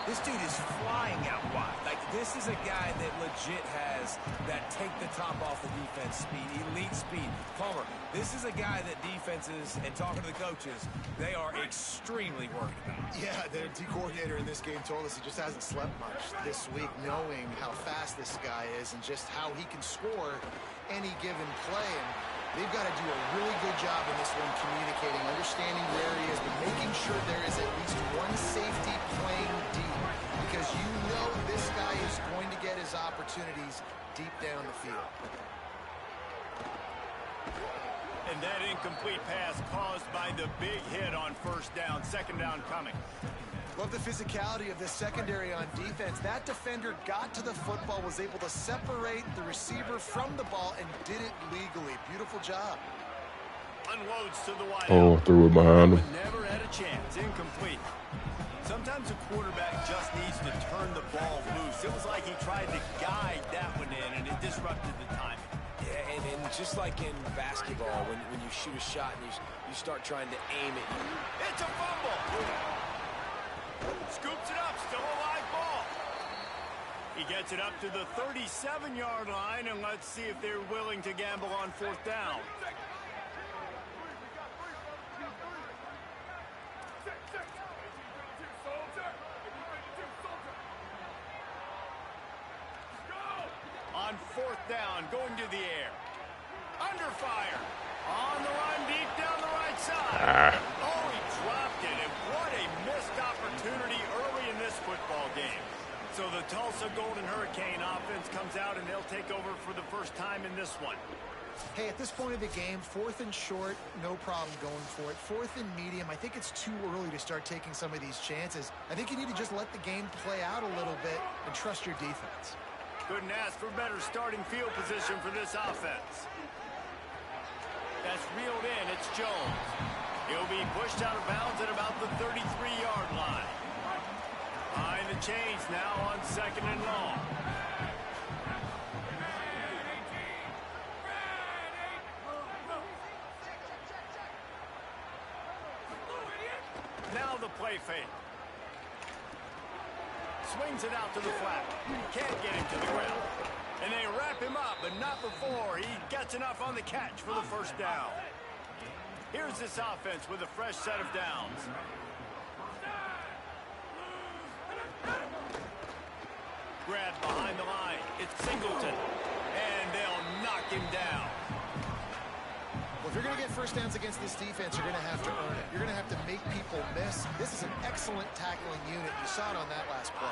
this dude is flying out wide. Like, this is a guy that legit has that take the top off the defense speed, elite speed. Palmer, this is a guy that defenses, and talking to the coaches, they are extremely worried about. Yeah, the D coordinator in this game told us he just hasn't slept much this week, knowing how fast this guy is and just how he can score any given play. And they've got to do a really good job in this one, communicating, understanding where he is, but making sure there is at least one safety playing deep, because you know this guy is going to get his opportunities deep down the field. And that incomplete pass caused by the big hit on first down, second down coming. Love the physicality of this secondary on defense. That defender got to the football, was able to separate the receiver from the ball, and did it legally. Beautiful job. Unloads to the wide. Oh, threw it behind him. Never had a chance. Incomplete. Sometimes a quarterback just needs to turn the ball loose. It was like he tried to guide that one in, and it disrupted the timing. Yeah, and just like in basketball, when you shoot a shot and you start trying to aim it. It's a fumble. Scoops it up, still a live ball. He gets it up to the 37-yard line, and let's see if they're willing to gamble on fourth down. On fourth down, going to the air. Under fire. On the run, deep down the right side. Oh, he dropped it, and what a missed opportunity early in this football game. So the Tulsa Golden Hurricane offense comes out, and they'll take over for the first time in this one. Hey, at this point of the game, 4th and short, no problem going for it. 4th and medium, I think it's too early to start taking some of these chances. I think you need to just let the game play out a little bit and trust your defense. Couldn't ask for better starting field position for this offense. That's reeled in. It's Jones. He'll be pushed out of bounds at about the 33-yard line. Behind the chains now on second and long. Now the play fake. Swings it out to the flat. Can't get him to the ground. And they wrap him up, but not before he gets enough on the catch for the first down. Here's this offense with a fresh set of downs. Grabbed behind the line. It's Singleton. And they'll knock him down. Well, if you're going to get first downs against this defense, you're going to have to earn it. You're going to have to make people miss. This is an excellent tackling unit. You saw it on that last play.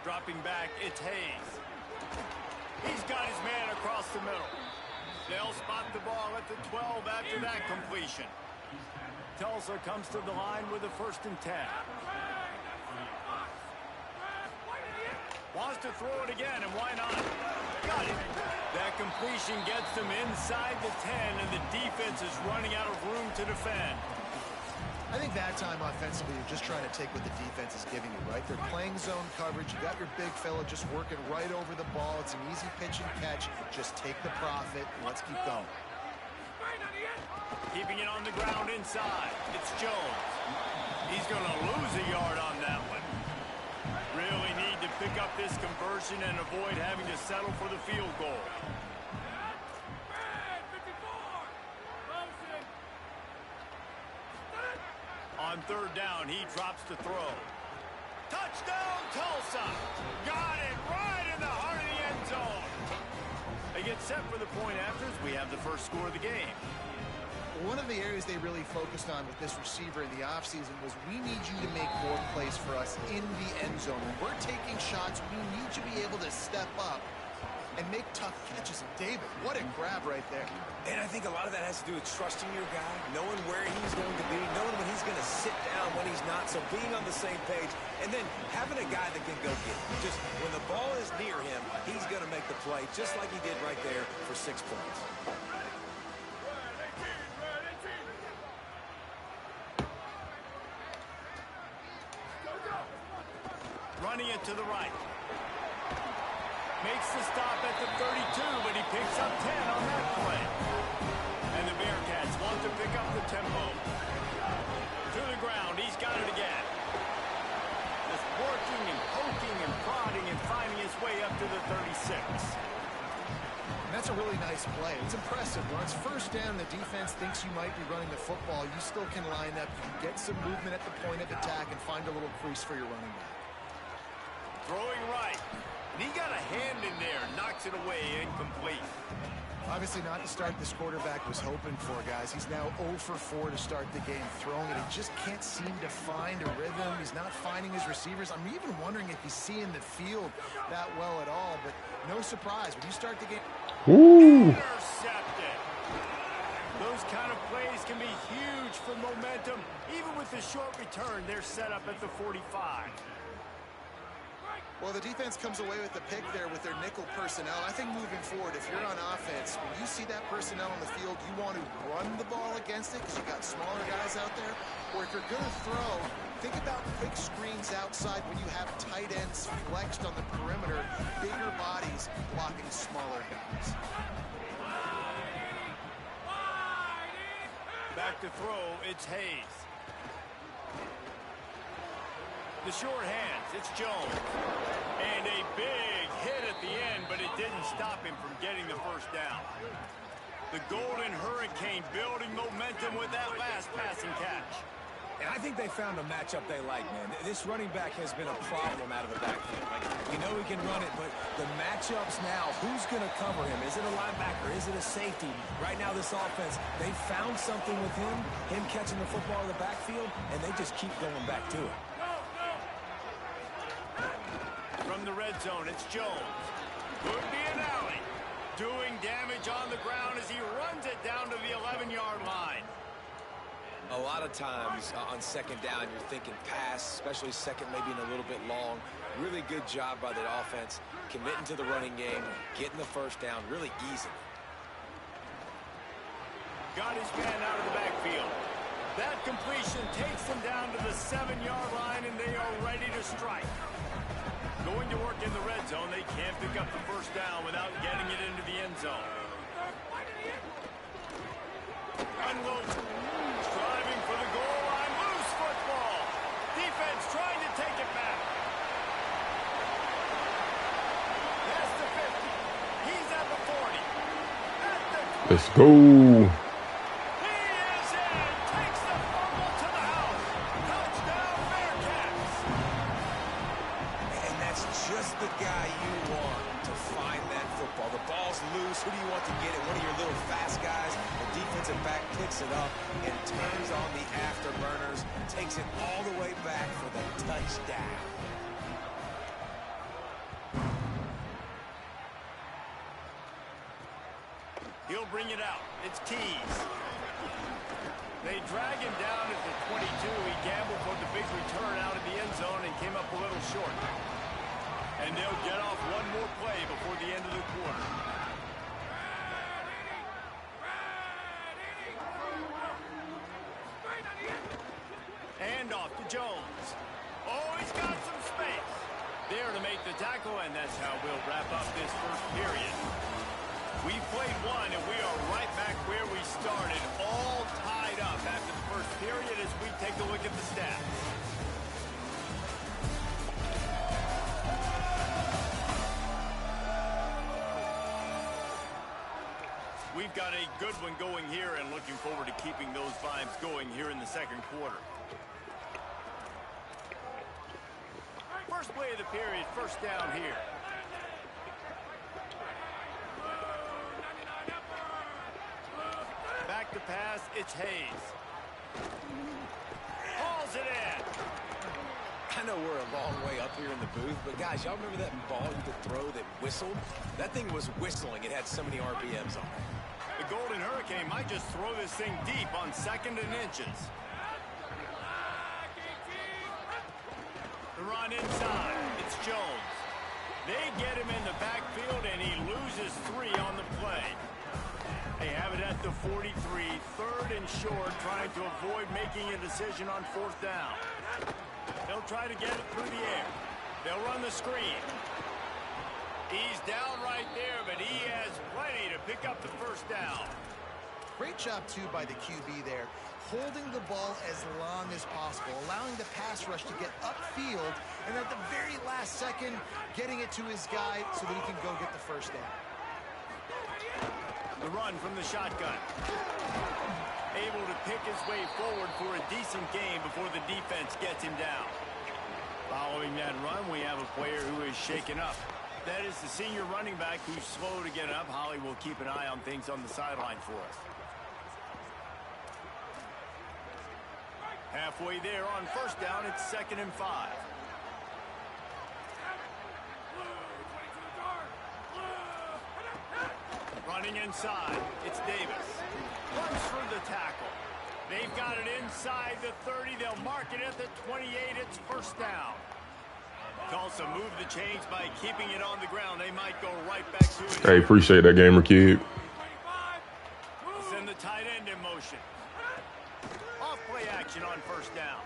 Dropping back, it's Hayes. He's got his man across the middle. They'll spot the ball at the 12 after that completion. Tulsa comes to the line with a 1st and 10. Wants to throw it again, and why not? Got it. That completion gets them inside the 10, and the defense is running out of room to defend. I think that time offensively, you're just trying to take what the defense is giving you, right? They're playing zone coverage. You got your big fella just working right over the ball. It's an easy pitch and catch. Just take the profit, and let's keep going. Keeping it on the ground inside. It's Jones. He's going to lose a yard on that one. Really need to pick up this conversion and avoid having to settle for the field goal. On third down, he drops to throw. Touchdown, Tulsa! Got it right in the heart of the end zone. They get set for the point after as we have the first score of the game. One of the areas they really focused on with this receiver in the offseason was we need you to make more plays for us in the end zone. When we're taking shots, we need you to be able to step up and make tough catches. And David, what a grab right there. And I think a lot of that has to do with trusting your guy, knowing where he's going to be, knowing when he's going to sit down, when he's not, so being on the same page, and then having a guy that can go get it. Just when the ball is near him, he's going to make the play, just like he did right there for 6 points. Running it to the right. Makes the stop at the 32, but he picks up 10 on that play. And the Bearcats want to pick up the tempo. To the ground, he's got it again. Just working and poking and prodding and finding his way up to the 36. And that's a really nice play. It's impressive. When it's first down, the defense thinks you might be running the football. You still can line up. You can get some movement at the point of attack and find a little crease for your running back. Throwing right. And he got a hand in there. Knocks it away. Incomplete. Obviously not the start this quarterback was hoping for, guys. He's now 0 for 4 to start the game throwing it. He just can't seem to find a rhythm. He's not finding his receivers. I'm even wondering if he's seeing the field that well at all. But no surprise. When you start the game... Ooh. Intercepted. Those kind of plays can be huge for momentum. Even with the short return, they're set up at the 45. Well, the defense comes away with the pick there with their nickel personnel. I think moving forward, if you're on offense, when you see that personnel on the field, you want to run the ball against it because you got smaller guys out there. Or if you're going to throw, think about quick screens outside when you have tight ends flexed on the perimeter, bigger bodies blocking smaller guys. Back to throw, it's Hayes. The short hands, it's Jones. And a big hit at the end, but it didn't stop him from getting the first down. The Golden Hurricane building momentum with that last passing catch. And I think they found a matchup they like, man. This running back has been a problem out of the backfield. Like, we know he can run it, but the matchups now, who's going to cover him? Is it a linebacker? Is it a safety? Right now, this offense, they found something with him catching the football in the backfield, and they just keep going back to it. From the red zone, it's Jones. Could be an alley. Doing damage on the ground as he runs it down to the 11-yard line. A lot of times on second down, you're thinking pass, especially second, maybe a little bit long. Really good job by the offense, committing to the running game, getting the first down really easily. Got his man out of the backfield. That completion takes them down to the 7-yard line, and they are ready to strike. Going to work in the red zone, they can't pick up the first down without getting it into the end zone. Unloads. Striving for the goal line. Loose football. Defense trying to take it back. That's the 50. He's at the 40. At the 20. Let's go. He is in. Takes the fumble to the house. Touchdown Bearcats. And that's just the guy you want to find that football. The ball's loose. Who do you want to get it? One of your little fast guys. The defensive back picks it up and turns on the afterburners. Takes it all the way back for the touchdown. He'll bring it out. It's Keys. They drag him down at the 22. He gambled for the big return out of the end zone and came up a little short. And they'll get off one more play before the end of the quarter. And off to Jones. Oh, he's got some space. There to make the tackle, and that's how we'll wrap up this first period. We played one, and we are right back where we started, all tied up after the first period as we take a look at the stats. We've got a good one going here and looking forward to keeping those vibes going here in the second quarter. First play of the period, first down here. Back to pass, it's Hayes. Hauls it in. I know we're a long way up here in the booth, but guys, y'all remember that ball you could throw that whistled? That thing was whistling. It had so many RPMs on it. The Golden Hurricane might just throw this thing deep on 2nd and inches. The run inside. It's Jones. They get him in the backfield, and he loses 3 on the play. They have it at the 43, 3rd and short, trying to avoid making a decision on 4th down. They'll try to get it through the air. They'll run the screen. He's down right there, but he has plenty to pick up the 1st down. Great job, too, by the QB there, holding the ball as long as possible, allowing the pass rush to get upfield, and at the very last second, getting it to his guy so that he can go get the 1st down. The run from the shotgun. Able to pick his way forward for a decent game before the defense gets him down. Following that run, we have a player who is shaken up. That is the senior running back who's slow to get up. Holly will keep an eye on things on the sideline for us. Halfway there on 1st down, it's 2nd and 5. Running inside, it's Davis. Runs for the tackle. They've got it inside the 30. They'll mark it at the 28. It's 1st down. Tulsa moved the chains by keeping it on the ground. They might go right back to it. Hey, appreciate that, gamer kid. Send the tight end in motion. Off play action on 1st down.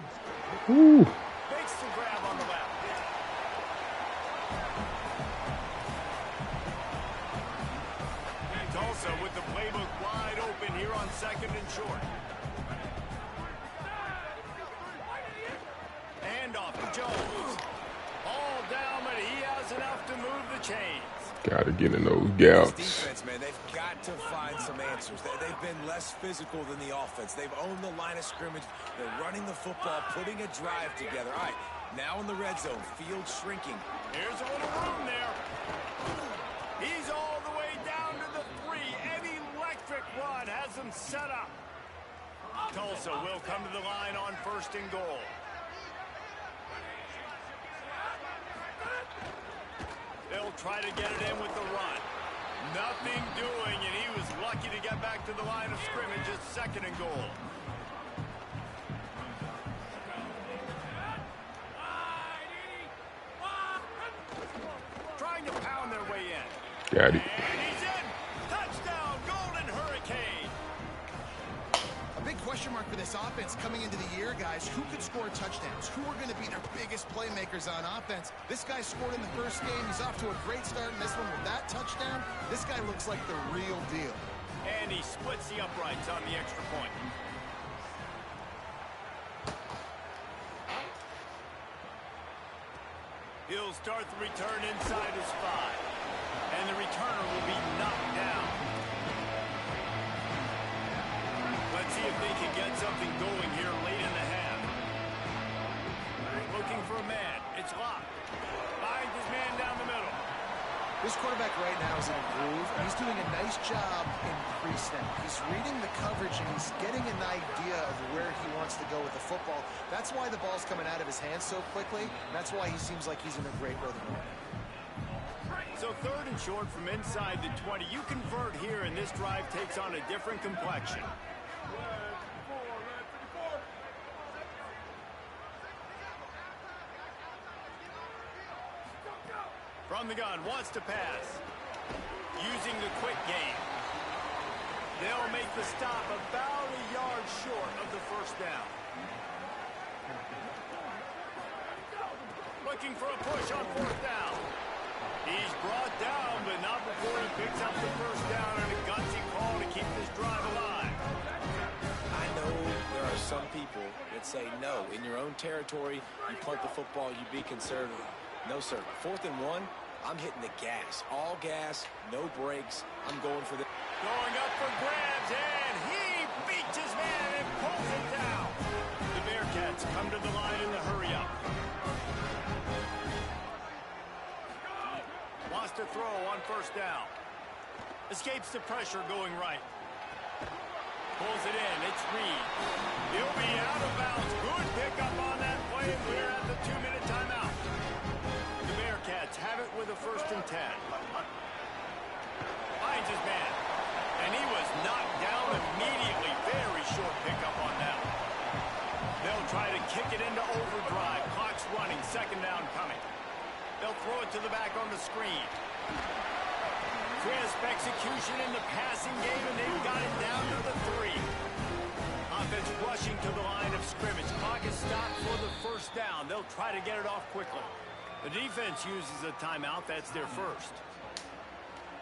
Woo. Makes the grab on the left. Tulsa with the playbook wide open here on 2nd and short. Hand off to Jones. All down, but he has enough to move the chains. Gotta get in those gaps. This defense, man, they've got to find some answers. They've been less physical than the offense. They've owned the line of scrimmage. They're running the football, putting a drive together. All right, now in the red zone, field shrinking. Here's a little room there. He's all the way down to the 3. An electric run has him set up. Tulsa will come to the line on 1st and goal. They'll try to get it in with the run. Nothing doing, and he was lucky to get back to the line of scrimmage at 2nd and goal. Trying to pound their way in. Got it. And he's in. Touchdown, Golden Hurricane. A big question mark for this offense coming into the year, guys. Who could score touchdowns? Who are going to be their biggest playmakers on offense? This guy scored in the 1st game. He's off to a great start in this one with that touchdown. This guy looks like the real deal. And he splits the uprights on the extra point. He'll start the return inside his 5. And the returner will be knocked down. Let's see if they can get something going here late in the half. Looking for a man. It's locked. Finds his man down the middle. This quarterback right now is in a groove, and he's doing a nice job in pre-snap. He's reading the coverage, and he's getting an idea of where he wants to go with the football. That's why the ball's coming out of his hands so quickly. That's why he seems like he's in a great rhythm. So 3rd and short from inside the 20. You convert here, and this drive takes on a different complexion. From the gun, wants to pass. Using the quick game. They'll make the stop about a yard short of the 1st down. Looking for a push on 4th down. He's brought down, but not before he picks up the 1st down and a gutsy call to keep this drive alive. I know there are some people that say, no, in your own territory, you punt the football, you be conservative. No, sir. 4th and 1, I'm hitting the gas. All gas, no brakes. I'm going for the... Going up for grabs, and he beats his man and pulls it down. The Bearcats come to the line in the hurry-up. Wants to throw on 1st down. Escapes the pressure going right. Pulls it in. It's Reed. He'll be out of bounds. Good pickup on that play. We're at the 2-minute throw it to the back on the screen. Crisp execution in the passing game, and they've got it down to the 3. Offense rushing to the line of scrimmage. Clock is stopped for the first down. They'll try to get it off quickly. The defense uses a timeout. That's their first.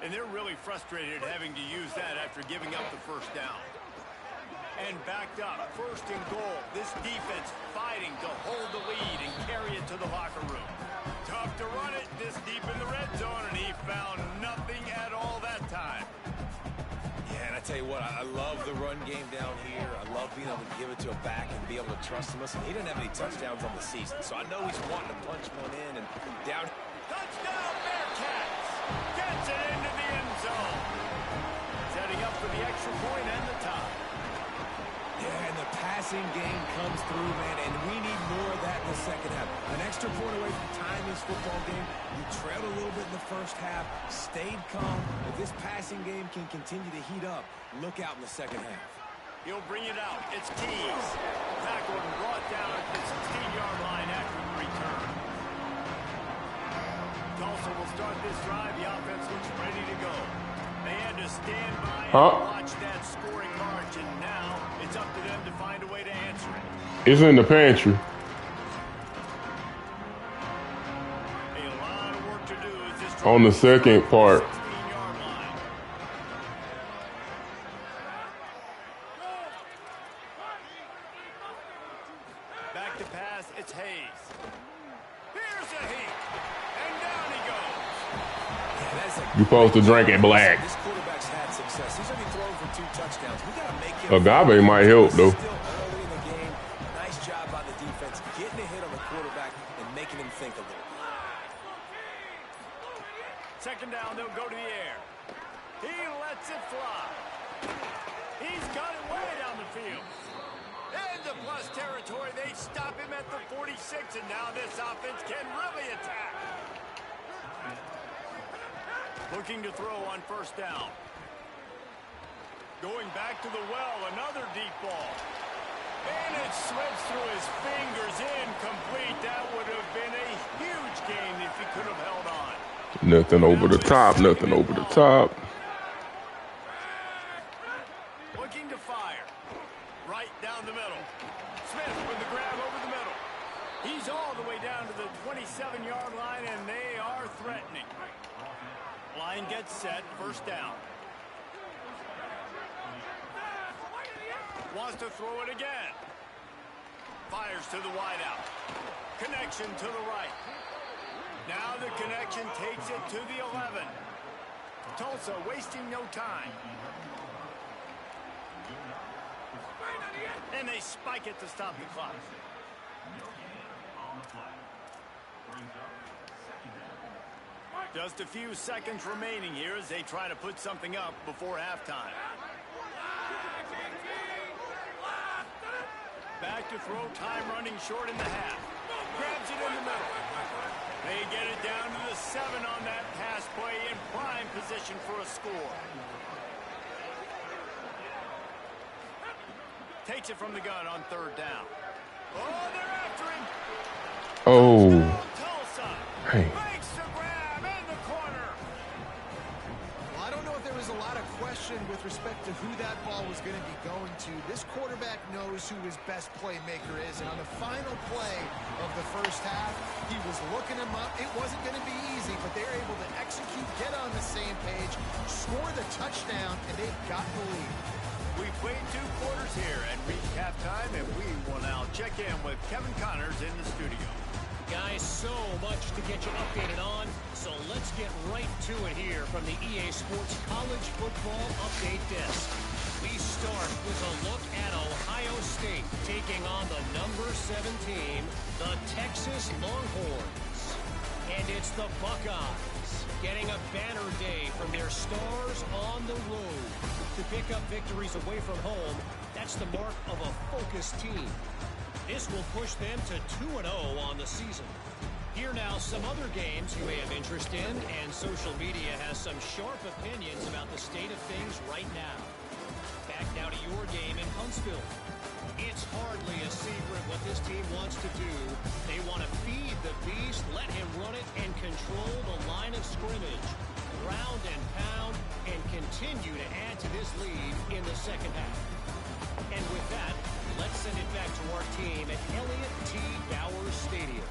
And they're really frustrated having to use that after giving up the first down. And backed up, 1st and goal. This defense fighting to hold the lead and carry it to the locker room. Tough to run it this deep in the red zone, and he found nothing at all that time. Yeah, and I tell you what, I love the run game down here. I love being able to give it to a back and be able to trust him. Listen, he didn't have any touchdowns on the season, so I know he's wanting to punch one in and down. Touchdown, Bearcats! Gets it into the end zone. Setting up for the extra point and the tie. Yeah, and the passing game comes through, man, and we need more of that in the second half. An extra point away from tying this football game. You trailed a little bit in the first half, stayed calm. If this passing game can continue to heat up, look out in the second half. He'll bring it out. It's Keys. Tackled and brought down at the 16-yard line after the return. Tulsa will start this drive. The offense looks ready to go. They had to stand by and watch that scoring march, and now it's up to them to find a way to answer it. It's in the pantry. A lot of work to do as this On the second part. 16-yard line. Back to pass, it's Hayes. Here's a heat, and down he goes. You supposed to drink it black. This quarterback's had success. He's only thrown for 2 touchdowns. We got to make him. Agave might help, though. Still early in the game. Nice job by the defense getting a hit on the quarterback and making him think a little. Second down, they'll go to the air. He lets it fly. He's got it way down the field. Into plus territory. They stop him at the 46, and now this offense can really attack. Looking to throw on first down. Going back to the well, another deep ball. And it slips through his fingers, incomplete. That would have been a huge gain if he could have held on. Nothing over the top, nothing over the top. Looking to fire. Right down the middle. Smith with the grab over the middle. He's all the way down to the 27-yard line, and they are threatening. Line gets set, first down. Wants to throw it again. Fires to the wideout. Connection to the right. Now the connection takes it to the 11. Tulsa wasting no time. And they spike it to stop the clock. Just a few seconds remaining here as they try to put something up before halftime. Back to throw, time running short in the half. Grabs it in the middle. They get it down to the 7 on that pass play in prime position for a score. Takes it from the gun on third down. Oh, they're after him. Oh. Tulsa. Hey. Makes the grab in the corner. Well, I don't know if there was a lot of question with respect to who that ball was going to be going to. This quarterback knows who his best playmaker is, and on the final play of the first half, he was looking him up. It wasn't going to be easy, but they're able to execute, get on the same page, score the touchdown, and they've got the lead. We played 2 quarters here and reached halftime, and we will now check in with Kevin Connors in the studio. Guys, so much to get you updated on, so let's get right to it here from the EA Sports College Football Update Desk. We start with a look at Ohio State taking on the number 7 team, the Texas Longhorns. And it's the Buckeyes getting a banner day from their stars on the road. To pick up victories away from home, that's the mark of a focused team. This will push them to 2-0 on the season. Here now some other games you may have interest in, and social media has some sharp opinions about the state of things right now. Back now to your game in Huntsville. It's hardly a secret what this team wants to do. They want to feed the beast, let him run it, and control the line of scrimmage. Ground and pound, and continue to add to this lead in the second half. And with that, let's send it back to our team at Elliott T. Bowers Stadium.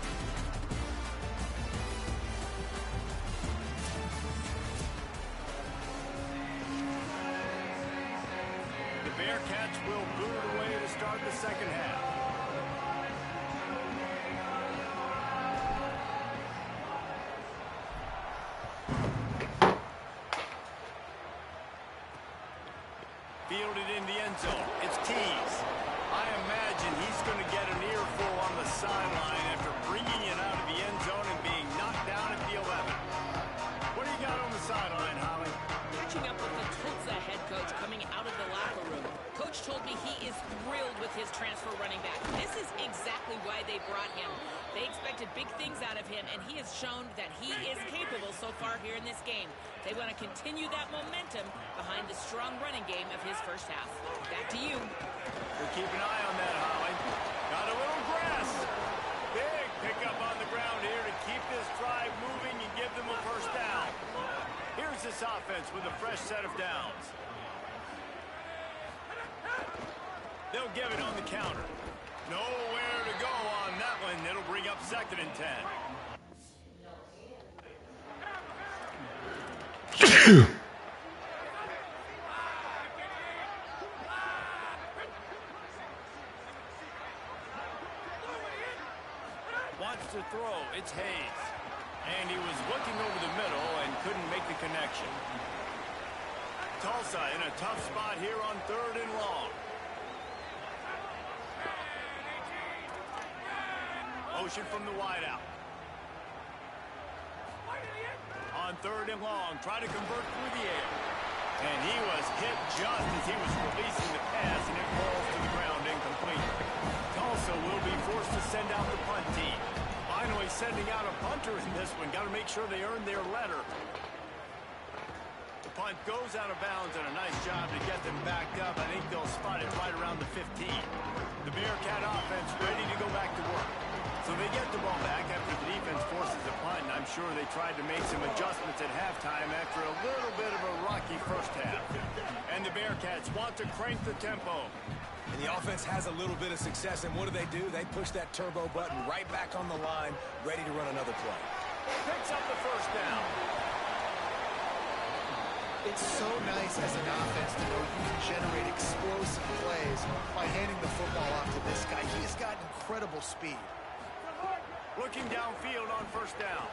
The Bearcats will boot it away to start the second half. Fielded in the end zone. It's Tees. I imagine he's going to get an earful on the sideline after bringing it out of the end zone and being knocked down at the 11. What do you got on the sideline, Holly? Catching up with the Tulsa head coach coming out of the locker room. Coach told me he is thrilled with his transfer running back. This is exactly why they brought him. They expected big things out of him, and he has shown that he is capable so far here in this game. They want to continue that momentum behind the strong running game of his first half. Back to you. We'll keep an eye on that, Holly. Got a little grass. Big pickup on the ground here to keep this drive moving and give them a first down. Here's this offense with a fresh set of downs. They'll give it on the counter. Nowhere to go on that one. It'll bring up 2nd and 10. Wants to throw. It's Hayes. And he was looking over the middle and couldn't make the connection. Tulsa in a tough spot here on 3rd and long. Motion from the wideout. On 3rd and long, try to convert through the air. And he was hit just as he was releasing the pass, and it falls to the ground incomplete. Tulsa will be forced to send out the punt team. Finally sending out a punter in this one. Got to make sure they earn their letter. The punt goes out of bounds, and a nice job to get them backed up. I think they'll spot it right around the 15. The Bearcat offense ready to go back to work. So they get the ball back after the defense forces a punt, and I'm sure they tried to make some adjustments at halftime after a little bit of a rocky first half. And the Bearcats want to crank the tempo. And the offense has a little bit of success, and what do? They push that turbo button right back on the line, ready to run another play. Picks up the first down. It's so nice as an offense to know you can generate explosive plays by handing the football off to this guy. He's got incredible speed. Looking downfield on first down.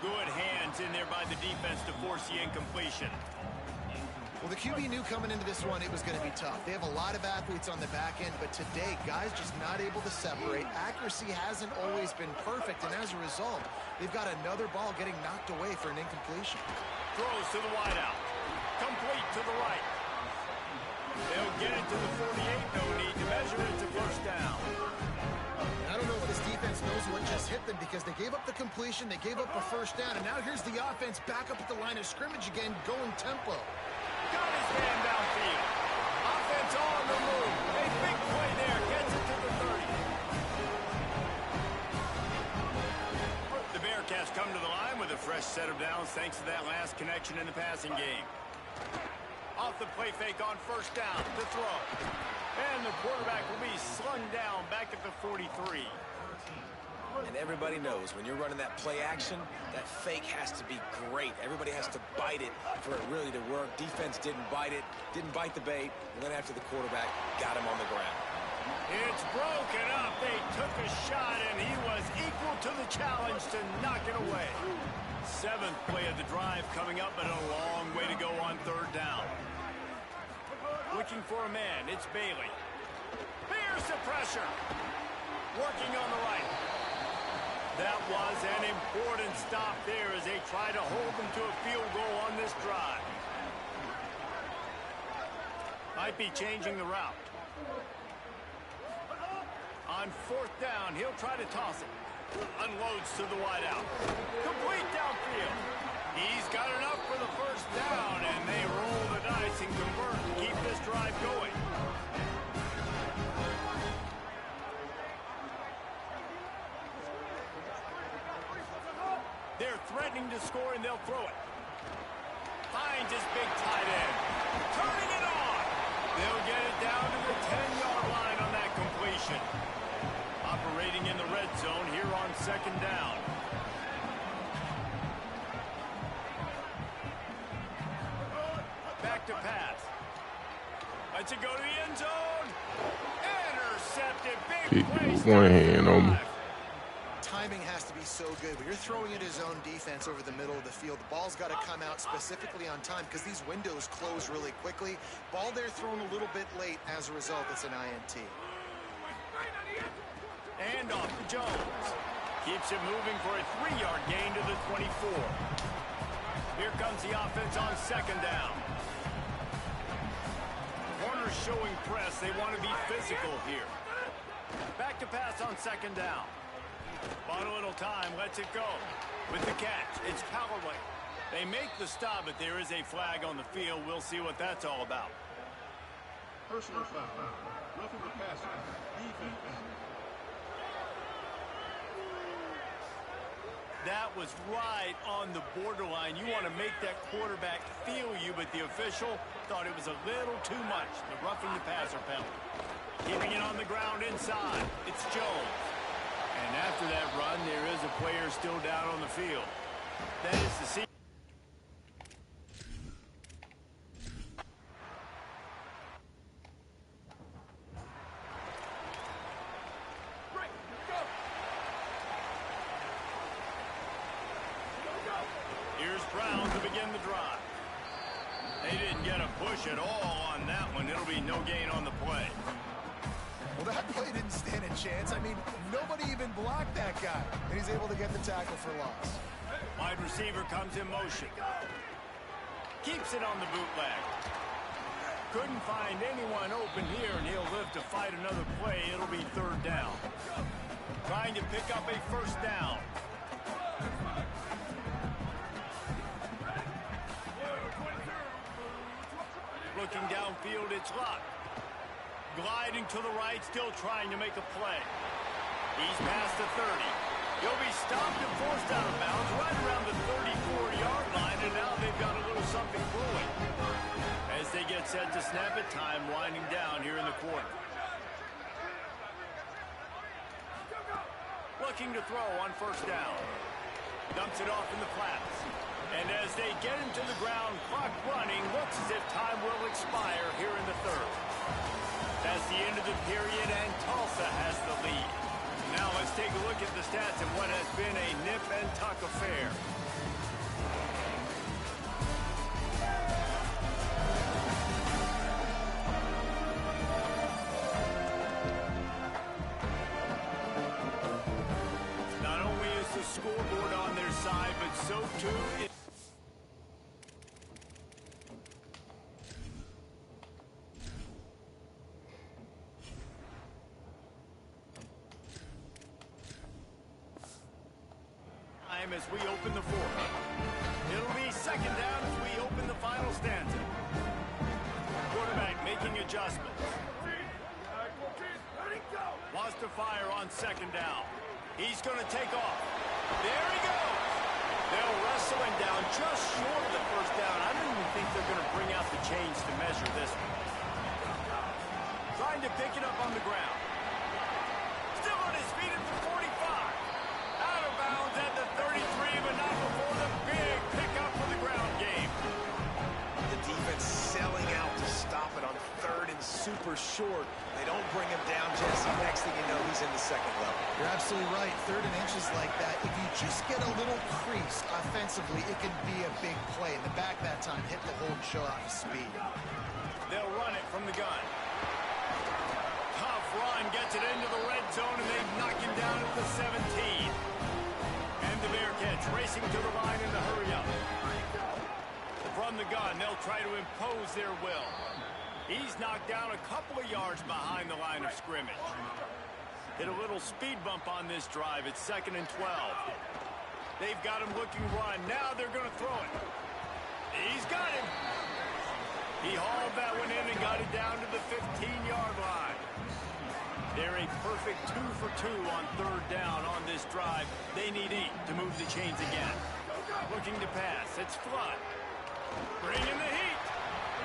Good hands in there by the defense to force the incompletion. Well, the QB knew coming into this one it was going to be tough. They have a lot of athletes on the back end, but today, guys just not able to separate. Accuracy hasn't always been perfect, and as a result, they've got another ball getting knocked away for an incompletion. Throws to the wideout. Complete to the right. They'll get it to the 48. No need to measure it to first down. And I don't know if this defense knows what just hit them because they gave up the completion, they gave up a first down, and now here's the offense back up at the line of scrimmage again, going tempo. Got his man downfield. Offense on the move. A big play there. Gets it to the 30. The Bearcats come to the line with a fresh set of downs thanks to that last connection in the passing game. Off the play fake on first down to throw. And the quarterback will be slung down back at the 43. And everybody knows when you're running that play action, that fake has to be great. Everybody has to bite it for it really to work. Defense didn't bite it, didn't bite the bait, went after the quarterback, got him on the ground. It's broken up. They took a shot, and he was equal to the challenge to knock it away. 7th play of the drive coming up, but a long way to go on 3rd down. Looking for a man. It's Bailey. Here's the pressure. Working on the right. That was an important stop there as they try to hold them to a field goal on this drive. Might be changing the route. On 4th down, he'll try to toss it. Unloads to the wideout. Complete downfield. He's got enough for the first down, and they roll the dice and convert and keep this drive going. threatening to score, and they'll throw it. Finds his big tight end. Turning it on. They'll get it down to the 10-yard line on that completion. Operating in the red zone here on second down. Back to pass. Lets it go to the end zone. Intercepted. Big play. One hand on me. Timing has to be so good. When you're throwing at his own defense over the middle of the field, the ball's got to come out specifically on time because these windows close really quickly. Ball there thrown a little bit late. As a result, it's an INT. And off to Jones. Keeps it moving for a 3-yard gain to the 24. Here comes the offense on second down. Corners showing press. They want to be physical here. Back to pass on second down. Bought a little time, lets it go. With the catch, it's Callaway. They make the stop, but there is a flag on the field. We'll see what that's all about. Personal foul. Roughing the passer. Defense. That was right on the borderline. You want to make that quarterback feel you, but the official thought it was a little too much. The roughing the passer penalty. Keeping it on the ground inside. It's Jones. And after that run, there is a player still down on the field. That is the season. Here's Brown to begin the drive. They didn't get a push at all on that one. It'll be no gain on the play. Well, that play didn't stand a chance. I mean, nobody even blocked that guy, and he's able to get the tackle for loss. Wide receiver comes in motion. Keeps it on the bootleg. Couldn't find anyone open here, and he'll live to fight another play. It'll be third down. Trying to pick up a first down. Looking downfield, it's Luck. Gliding to the right, still trying to make a play. He's past the 30. He'll be stopped and forced out of bounds right around the 34-yard line, and now they've got a little something brewing. As they get set to snap it, time winding down here in the quarter. Looking to throw on first down. Dumps it off in the flats. And as they get him to the ground, clock running, looks as if time will expire here in the third. That's the end of the period, and Tulsa has the lead. Now let's take a look at the stats of what has been a nip-and-tuck affair. Not only is the scoreboard on their side, but so too is... as we open the fourth. It'll be second down as we open the final stanza. Quarterback making adjustments. Wants to fire on second down. He's going to take off. There he goes. They'll wrestle him down just short of the first down. I don't even think they're going to bring out the chains to measure this one. Trying to pick it up on the ground. Still on his feet at the 45. Out of bounds at the 33, but not before the big pickup for the ground game. The defense selling out to stop it on third and super short. They don't bring him down, Jesse. Next thing you know, he's in the second level. You're absolutely right. Third and inches like that, if you just get a little crease offensively, it can be a big play. In the back that time, hit the hole and show off his speed. They'll run it from the gun. Tough run, gets it into the red zone, and they knock him down at the 17. And the Bearcats racing to the line in the hurry-up. From the gun, they'll try to impose their will. He's knocked down a couple of yards behind the line of scrimmage. Hit a little speed bump on this drive. It's 2nd and 12. They've got him looking run. Now they're going to throw it. He's got him. He hauled that one in and got it down to the 15-yard line. They're a perfect 2 for 2 on third down on this drive. They need 8 to move the chains again. Looking to pass. It's Flood. Bringing the heat.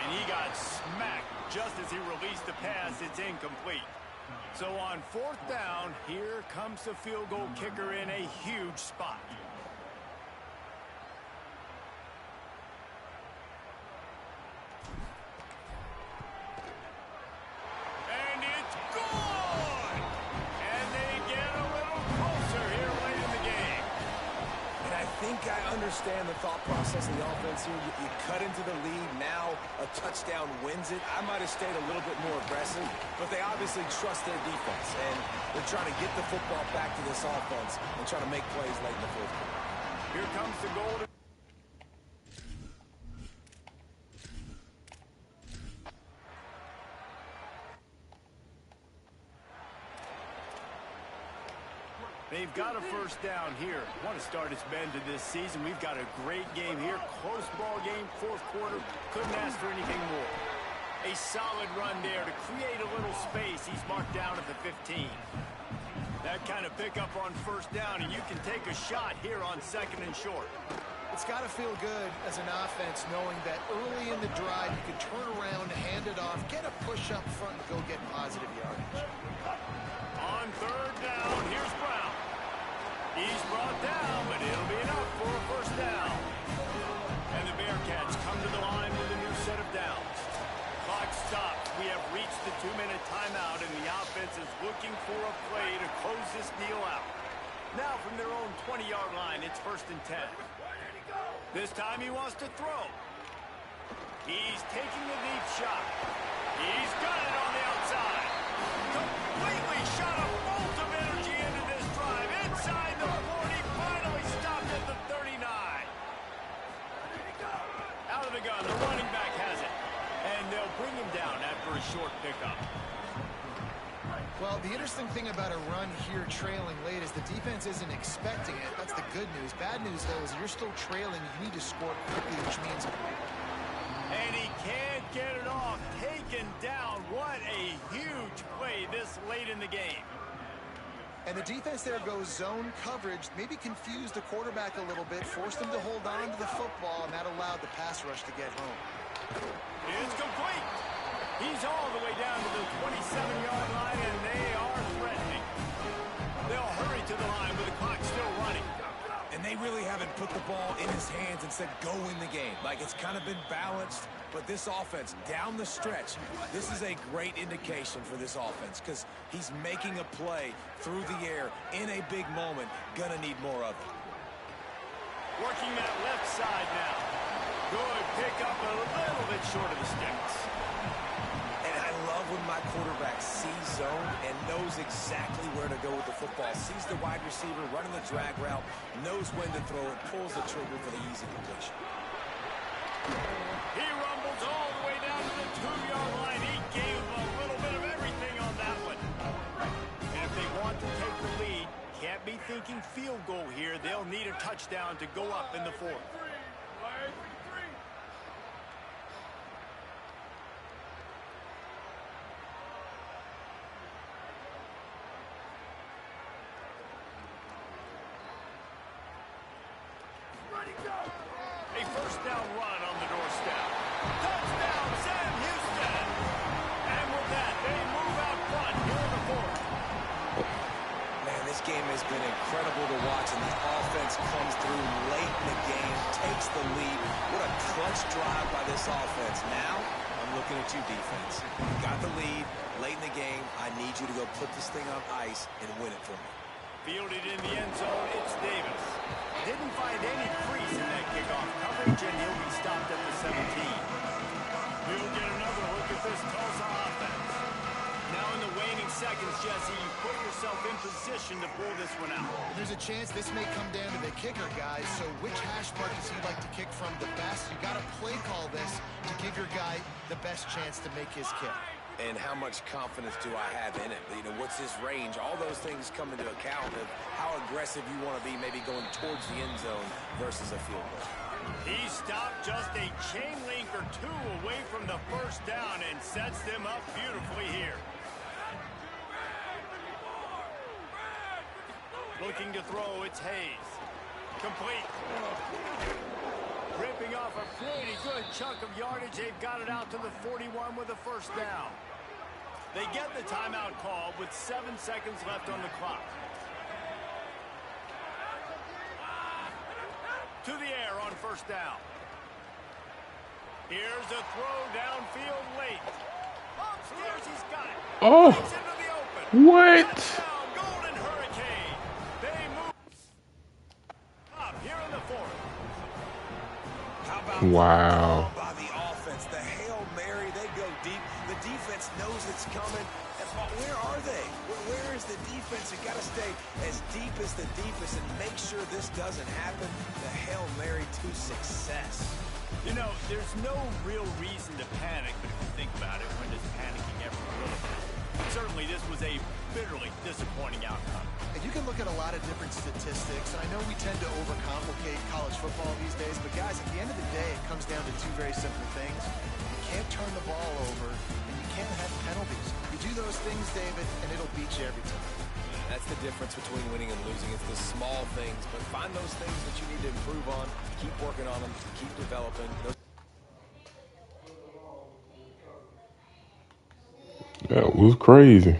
And he got smacked just as he released the pass. It's incomplete. So on 4th down, here comes the field goal kicker in a huge spot. And it's good! And they get a little closer here late in the game. And I think I understand the thought process of the offense here. You cut into the lead. Now a touchdown wins it. I might have stayed a little bit more aggressive, but they obviously trust their defense, and they're trying to get the football back to this offense and try to make plays late in the 4th quarter. Here comes the goal. They've got a first down here. What a start it's been to this season. We've got a great game here. Close ball game, 4th quarter. Couldn't ask for anything more. A solid run there to create a little space. He's marked down at the 15. That kind of pickup on first down, and you can take a shot here on 2nd and short. It's got to feel good as an offense knowing that early in the drive you can turn around, hand it off, get a push up front, and go get positive yardage. On 3rd down, here's Brown. He's brought down, but it'll be enough for a first down. And the Bearcats come to the line with a new set of downs. Clock stops. We have reached the 2-minute timeout, and the offense is looking for a play to close this deal out. Now from their own 20-yard line, it's 1st and 10. This time he wants to throw. He's taking a deep shot. He's got it on the outside. Completely shot a bolt of energy into this drive. Inside the 40, finally stopped at the 39. Out of the gun, the running back has it. And they'll bring him down after a short pickup. Well, the interesting thing about a run here trailing late is the defense isn't expecting it. That's the good news. Bad news, though, is you're still trailing. You need to score quickly, which means... And he can't get it off. Taken down. What a huge play this late in the game. And the defense there goes zone coverage, maybe confused the quarterback a little bit, forced him to hold on to the football, and that allowed the pass rush to get home. It's complete. He's all the way down to the 27-yard line, and they are threatening. They'll hurry to the line with the clock still running. And they really haven't put the ball in his hands and said, go in the game. Like, it's kind of been balanced, but this offense, down the stretch, this is a great indication for this offense because he's making a play through the air in a big moment. Gonna need more of it. Working that left side now. Good pick up a little bit short of the sticks. And I love when my quarterback sees zone and knows exactly where to go with the football. Sees the wide receiver running the drag route, knows when to throw it, pulls the trigger for the easy completion. He rumbles all the way down to the 2-yard line. He gave him a little bit of everything on that one. And if they want to take the lead, can't be thinking field goal here. They'll need a touchdown to go up in the 4th. A first down run on the doorstep. Touchdown, Sam Houston! And with that, they move out front here in the 4th. Man, this game has been incredible to watch, and the offense comes through late in the game, takes the lead. What a clutch drive by this offense. Now, I'm looking at you, defense. You got the lead late in the game. I need you to go put this thing on ice and win it for me. Fielded in the end zone, it's Davis. Didn't find any crease in that kickoff coverage, and he'll be stopped at the 17. We'll get another look at this Tulsa offense. Now in the waning seconds, Jesse, you put yourself in position to pull this one out. There's a chance this may come down to the kicker, guys, so which hash mark does he like to kick from the best? You got to play call this to give your guy the best chance to make his kick. And how much confidence do I have in it? You know, what's his range? All those things come into account of how aggressive you want to be, maybe going towards the end zone versus a field goal. He stopped just a chain link or two away from the first down and sets them up beautifully here. Looking to throw, it's Hayes. Complete. Ripping off a pretty good chunk of yardage. They've got it out to the 41 with a first down. They get the timeout call with 7 seconds left on the clock. To the air on first down. Here's a throw downfield late. Upstairs, he's got it. Oh, Into the open. what? Touchdown, Golden Hurricane. They move up here in the fourth. How about Wow. the ball by the offense? The Hail Mary, they go deep. The defense knows it's coming. Where are they? Where is the defense? You got to stay as deep as the deepest and make sure this doesn't happen. The Hail Mary to success. You know, there's no real reason to panic, but if you think about it, when does panicking ever really happen? Certainly, this was a bitterly disappointing outcome. And you can look at a lot of different statistics, and I know we tend to overcomplicate college football these days, but guys, at the end of the day, it comes down to two very simple things. You can't turn the ball over, and you can't have penalties. You do those things, David, and it'll beat you every time. That's the difference between winning and losing. It's the small things, but find those things that you need to improve on. Keep working on them. Keep developing. That was crazy.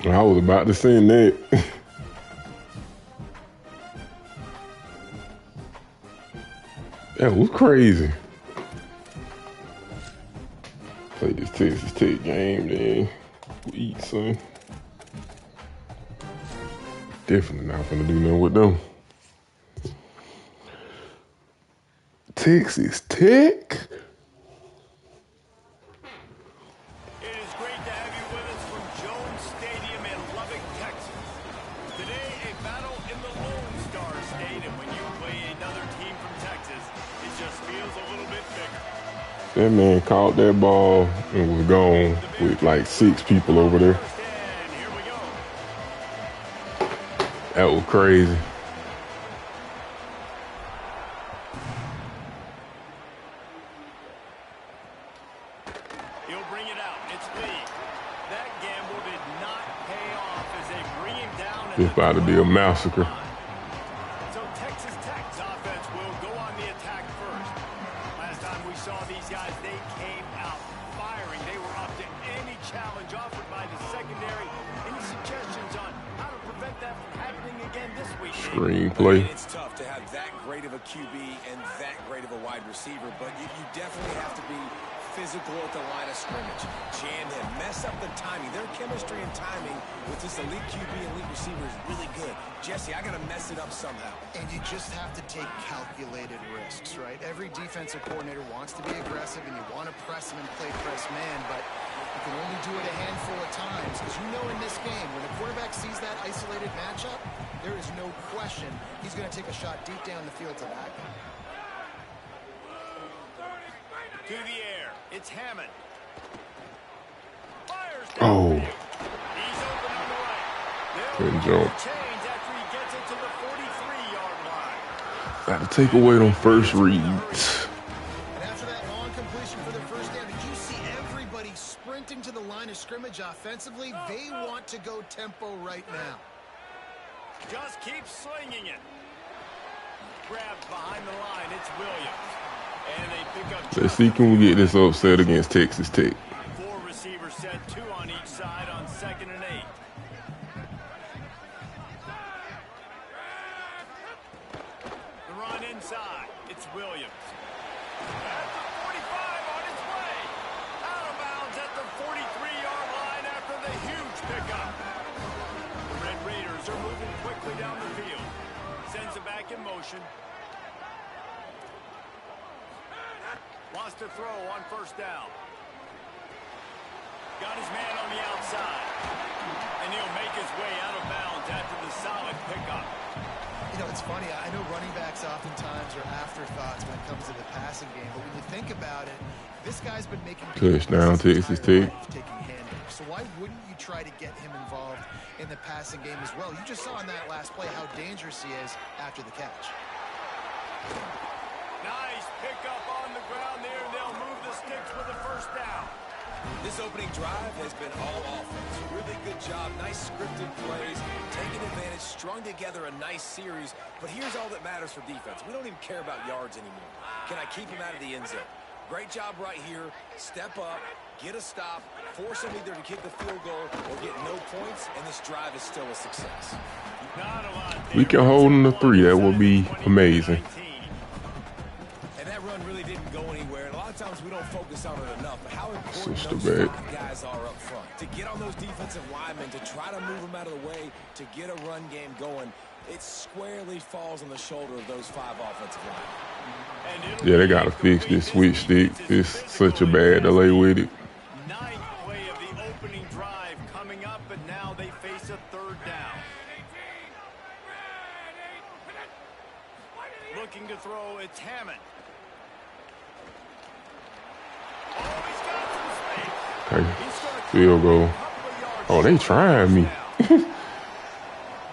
I was about to send that. That was crazy. Play this Texas Tech game, then we eat son. Definitely not gonna do nothing with them. Texas Tech? That man caught that ball and was gone with like 6 people over there. That was crazy. He'll bring it out. It's Lee. That gamble did not pay off as they bring him down It's about to be a massacre. So Texas Tech's offense will go on the attack first. Last time we saw these guys, they came out firing. They were up to any challenge offered by the secondary. Any suggestions on how to prevent that from happening again this week? Screenplay. It's tough to have that great of a QB and that great of a wide receiver, but you definitely have to be physical at the line of scrimmage. Jam him, mess up the timing. Their chemistry and timing with this elite QB and elite receiver is really good. Jesse, I got to mess it up somehow. And you just have to take calculated risks, right? Every defensive coordinator wants to be aggressive, and you want to press him and play press man, but you can only do it a handful of times, because you know in this game, when a quarterback sees that isolated matchup, there is no question he's going to take a shot deep down the field to that guy. To the air, it's Hammond. Fires Oh. down. He's open on the right. Couldn't They'll jump. change after he gets it to the 43-yard line. Got to take away them first reads. And after that long completion for their first down, did you see everybody sprinting to the line of scrimmage offensively? They want to go tempo right now. Just keep slinging it. Grabbed behind the line, it's Williams. And they pick up. Let's see, can we get this upset against Texas Tech? 4 receivers set, 2 on each side on 2nd and 8. The run inside, it's Williams. At the 45 on its way. Out of bounds at the 43-yard line after the huge pickup. The Red Raiders are moving quickly down the field. Sends it back in motion. Wants to throw on first down. Got his man on the outside. And he'll make his way out of bounds after the solid pickup. You know, it's funny. I know running backs oftentimes are afterthoughts when it comes to the passing game. But when you think about it, this guy's been making Touchdown, Texas Tech. taking handoffs. So why wouldn't you try to get him involved in the passing game as well? You just saw in that last play how dangerous he is after the catch. Nice pickup on the ground there, and they'll move the sticks with a first down. This opening drive has been all offense. Really good job. Nice scripted plays, taking advantage, strung together a nice series. But here's all that matters for defense. We don't even care about yards anymore. Can I keep him out of the end zone? Great job right here. Step up, get a stop, force him either to kick the field goal or get no points, and this drive is still a success. Not a lot there. We can hold them to 3. That would be amazing. And that run really didn't go anywhere. And a lot of times we don't focus on it enough. But how important Sister those bad. 5 guys are up front. To get on those defensive linemen, to try to move them out of the way, to get a run game going, it squarely falls on the shoulder of those 5 offensive linemen. Yeah, they got to fix this switch stick. It's such a bad delay with it. 9th play of the opening drive coming up, and now they face a 3rd down. Looking to throw, it's Hammond. Oh, he's got some space. Okay, He's gonna field goal. a couple of yards Oh, they trying me. And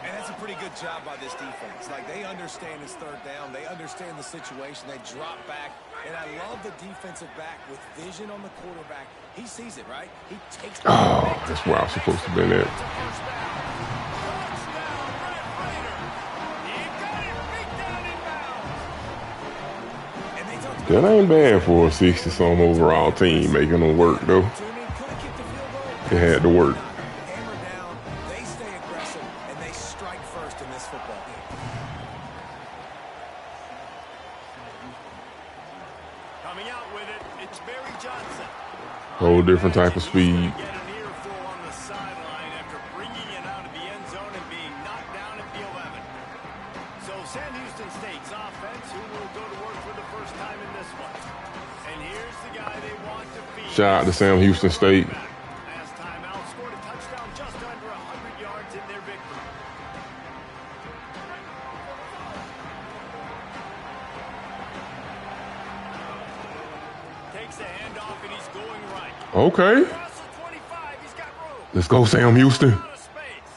that's a pretty good job by this defense. Like, they understand it's 3rd down. They understand the situation. They drop back. And I love the defensive back with vision on the quarterback. He sees it, right? He takes the Oh, that's where I was supposed to be there. That ain't bad for a 60-some overall team, making them work, though. They had to work. Hammer down, they stay aggressive, and they strike first in this football game. Coming out with it, it's Barry Johnson. Whole different type of speed. Get an earful on the sideline after bringing it out of the end zone and being knocked down at the 11. So Sam Houston State's offense, who will go to work for the first time in this one. And here's the guy they want to feed. Shout out to Sam Houston State. Last time out, scored a touchdown just under 100 yards in their victory. Takes the handoff and he's going right. Okay. Across the 25, he's got room. Let's go, Sam Houston. Out of space.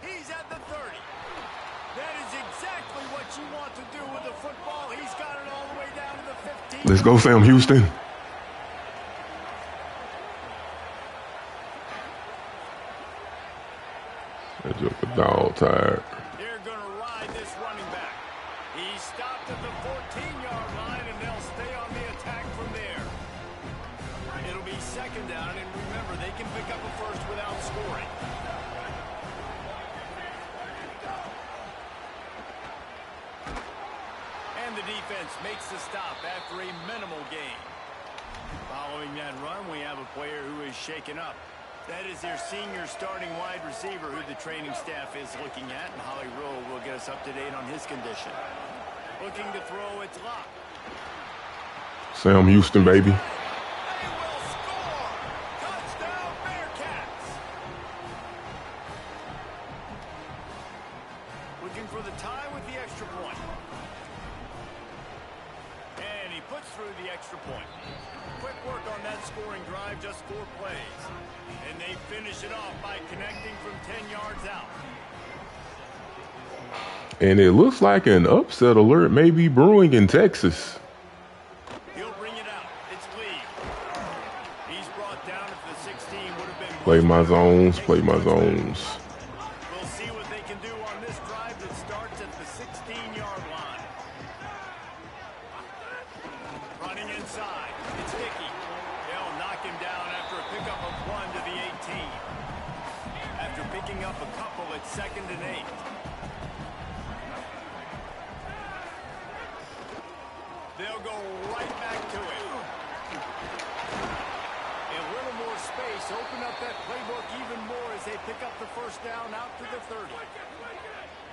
He's at the 30. That is exactly what you want to do with the football. He's got it all the way down to the 15. Let's go, Sam Houston. That joker dog tired. They're going to ride this running back. He stopped at the 14-yard line, and they'll stay on the attack from there. It'll be second down, and remember, they can pick up a first without scoring. And the defense makes the stop after a minimal gain. Following that run, we have a player who is shaken up. That is their senior starting wide receiver who the training staff is looking at, and Holly Rowe will get us up to date on his condition. Looking to throw, it's locked. Sam Houston, baby. They will score! Touchdown, Bearcats! Looking for the tie with the extra point. And he puts through the extra point. Quick work on that scoring drive, just 4 plays. And they finish it off by connecting from 10 yards out. And it looks like an upset alert may be brewing in Texas. He'll bring it out. It's Lee. He's brought down at the 16. Would have been Play my zones, play my zones. We'll see what they can do on this drive that starts at the 16-yard line. Running inside. It's Hickey. They'll knock him down after a pickup of 1 to the 18. After picking up a couple, it's 2nd and 8. They'll go right back to it. A little more space. Open up that playbook even more as they pick up the first down out to the 30.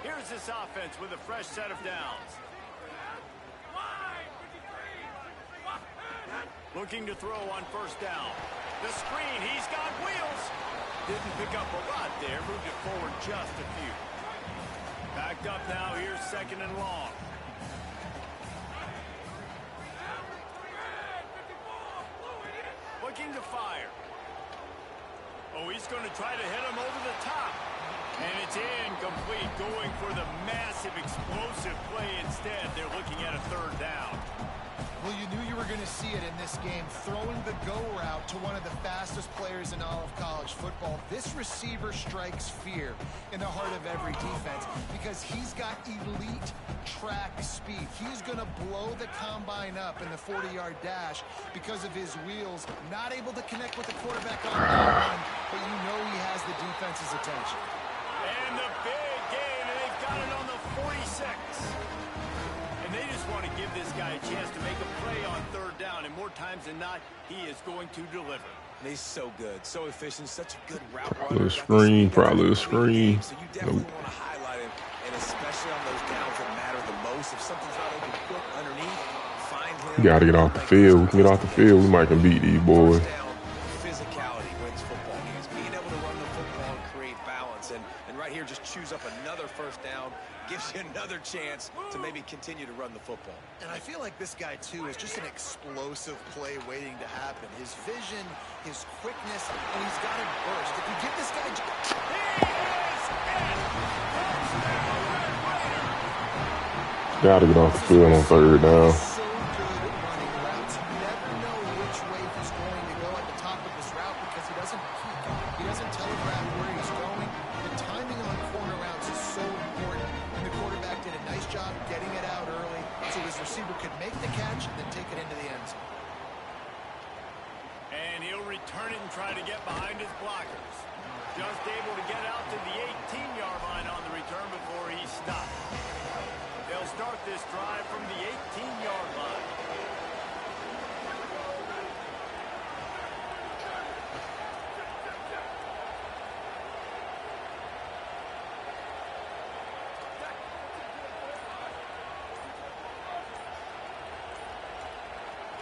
Here's this offense with a fresh set of downs. Looking to throw on first down. The screen, he's got wheels. Didn't pick up a lot there. Moved it forward just a few. Backed up now. Here's 2nd and long. Looking to fire. Oh, he's going to try to hit him over the top. And it's incomplete, going for the massive explosive play instead. They're looking at a 3rd down. Well, you knew you were going to see it in this game, throwing the go route to one of the fastest players in all of college football. This receiver strikes fear in the heart of every defense because he's got elite track speed. He's going to blow the combine up in the 40-yard dash because of his wheels. Not able to connect with the quarterback on that one, but you know he has the defense's attention. And the big gain, and they've got it on the 46. They just want to give this guy a chance to make a play on 3rd down, and more times than not, he is going to deliver. And he's so good, so efficient, such a good route Probably runner. a screen, probably a screen. So you definitely want to highlight him, and especially on those downs that matter the most. If something's not open quick underneath, find him. We got to get off the field. We can get off the field. We might can beat these boys. Physicality wins football games. Being able to run the football and create balance. And right here, just choose up another first down. Gives you another chance to maybe continue to run the football. And I feel like this guy, too, is just an explosive play waiting to happen. His vision, his quickness, and he's got a burst. If you give this guy... Gotta get off the field on 3rd down. So good at running routes. You never know which way he's going to go at the top of his route because he doesn't peek. He doesn't telegraph where he's going. The timing on corner routes is so important, and the quarterback did a nice job getting it out early so his receiver could make the catch and then take it into the end zone. And he'll return it and try to get behind his blockers. Just able to get out to the 18-yard line on the return before he stopped. They'll start this drive from the 18-yard line.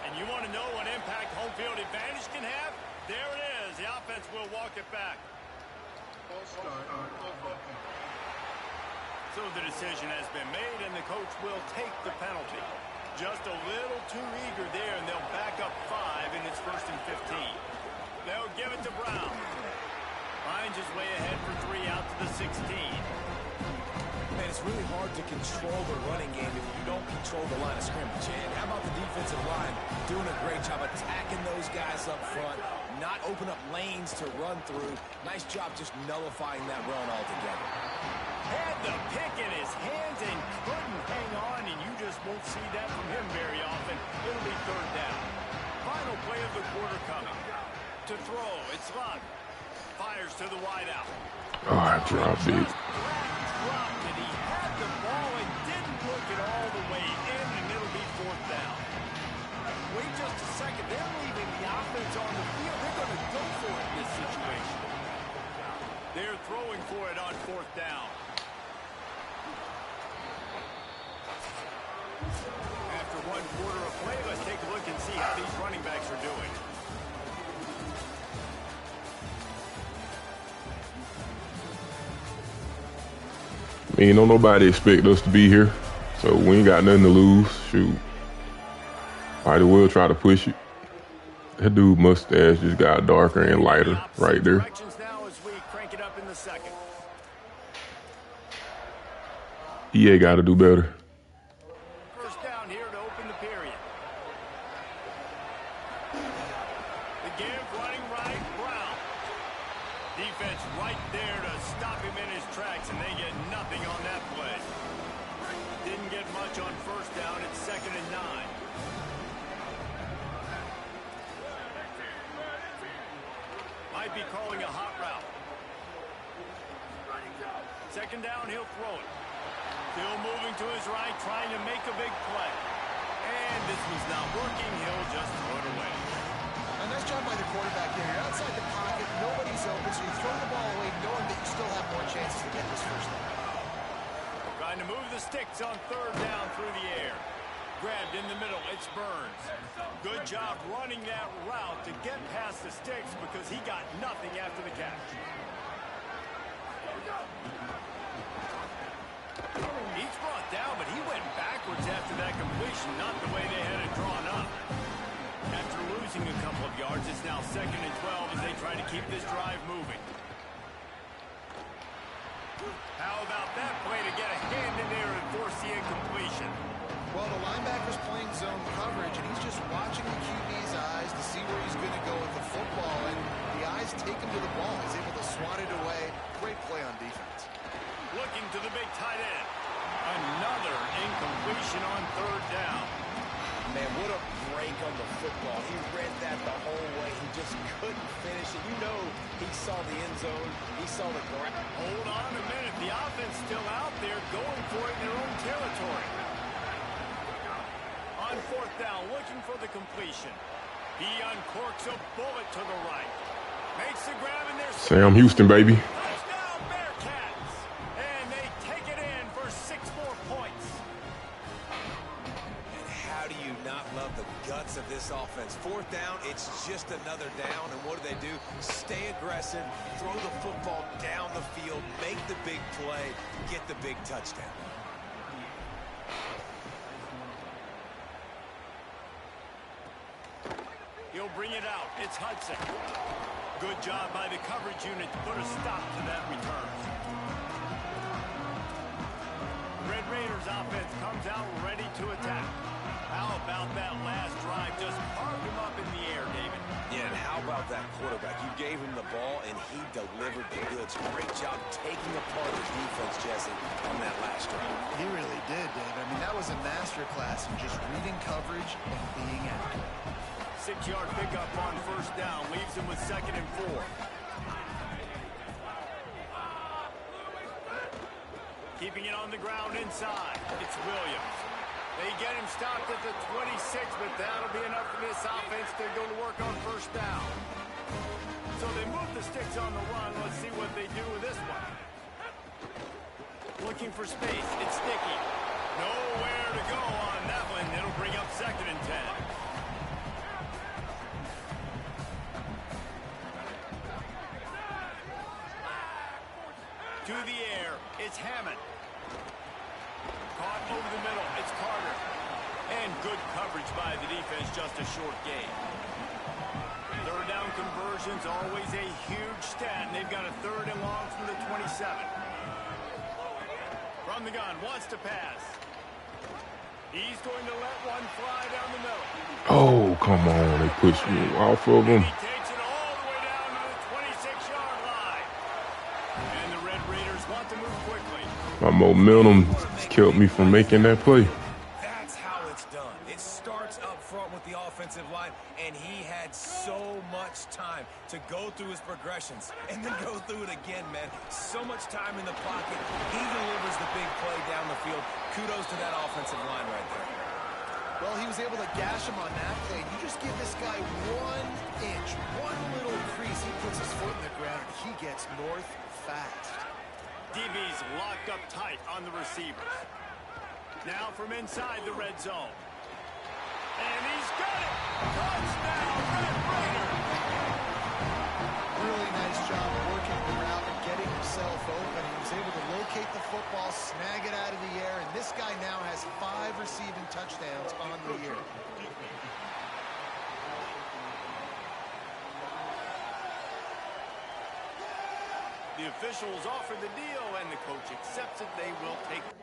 And you want to know what impact home field advantage can have? There it is. The offense will walk it back. So the decision has been made, and the coach will take the penalty. Just a little too eager there, and they'll back up 5, and it's 1st and 15. They'll give it to Brown. Finds his way ahead for 3 out to the 16. Man, it's really hard to control the running game if you don't control the line of scrimmage. And how about the defensive line doing a great job attacking those guys up front, not open up lanes to run through. Nice job just nullifying that run altogether. Had the pick in his hands and couldn't hang on, and you just won't see that from him very often. It'll be third down. Final play of the quarter coming. To throw, it's Lott. Fires to the wideout. Oh, I dropped it. Dropped it. He had the ball and didn't look it all the way in, and it'll be fourth down. Wait just a second. They're leaving the offense on the field. They're going to go for it in this situation. They're throwing for it on fourth down. After one quarter of play, let's take a look and see how these running backs are doing. Ain't no nobody expect us to be here, so we ain't got nothing to lose. Shoot, might as well try to push it. That dude mustache just got darker and lighter right there. Now as we crank it up in the second. EA got to do better. First down here to open the period. The give running right, Brown. Defense right there to stop him in his tracks, and they get nothing on that play. Didn't get much on first down. It's 2nd and 9. Might be calling a hot route. 2nd down, he'll throw it. Still moving to his right, trying to make a big play. And this one's not working. He'll just throw it away. A nice job by the quarterback there. You're outside the pocket, nobody's open, so you throw the ball away knowing that you still have more chances to get this first down. Trying to move the sticks on 3rd down through the air. Grabbed in the middle, it's Burns. Good job running that route to get past the sticks because he got nothing after the catch. He's brought down, but he went backwards after that completion, not the way they had it drawn up. After losing a couple of yards, it's now 2nd and 12 as they try to keep this drive moving. How about that play to get a hand in there and force the incompletion? Well, the linebacker's playing zone coverage, and he's just watching the QB's eyes to see where he's going to go with the football, and the eyes take him to the ball. He's able to swat it away. Great play on defense. Looking to the big tight end. Another incompletion on 3rd down. Man, what a break on the football. He read that the whole way. He just couldn't finish it. You know he saw the end zone. He saw the ground. Hold on a minute. The offense still out there going for it in their own territory. On 4th down, looking for the completion. He uncorks a bullet to the right. Makes the grab in there. Sam Houston, baby. Touchdown, Bearcats. And they take it in for 6 more points. And how do you not love the guts of this offense? 4th down, it's just another down. And what do? Stay aggressive, throw the football down the field, make the big play, get the big touchdown. He'll bring it out. It's Hudson. Good job by the coverage unit to put a stop to that return. Red Raiders offense comes out ready to attack. How about that last drive? Just carved him up in the air, David. Yeah, and how about that quarterback? You gave him the ball, and he delivered the goods. Great job taking apart the defense, Jesse, on that last drive. He really did, David. I mean, that was a masterclass in just reading coverage and being accurate. 6-yard pickup on 1st down. Leaves him with 2nd and 4. Keeping it on the ground inside. It's Williams. They get him stopped at the 26, but that'll be enough for this offense to go to work on 1st down. So they move the sticks on the run. Let's see what they do with this one. Looking for space. It's Sticky. Nowhere to go on that one. It'll bring up 2nd and 10. To the air, it's Hammond. Caught over the middle, it's Carter. And good coverage by the defense, just a short gain. 3rd down conversions, always a huge stat, and they've got a 3rd and long from the 27. From the gun, wants to pass. He's going to let one fly down the middle. Oh, come on. They pushed me off of him. He takes it all Raiders want to move quickly. My momentum just kept me from making that play. That's how it's done. It starts up front with the offensive line, and he had so much time to go through his progressions and then go through it again, man. So much time in the pocket. He delivers the big play down the field. Kudos to that offensive line right there. Well, he was able to gash him on that play. You just give this guy 1 inch, one little crease. He puts his foot in the ground, and he gets north fast. DB's locked up tight on the receivers. Now from inside the red zone. And he's got it! Touchdown, Red Raiders! Really nice job working the route and getting himself open. He was able to locate the football, snag it out of the air, and this guy now has 5 receiving touchdowns on the year. The officials offer the deal, and the coach accepts it. They will take it.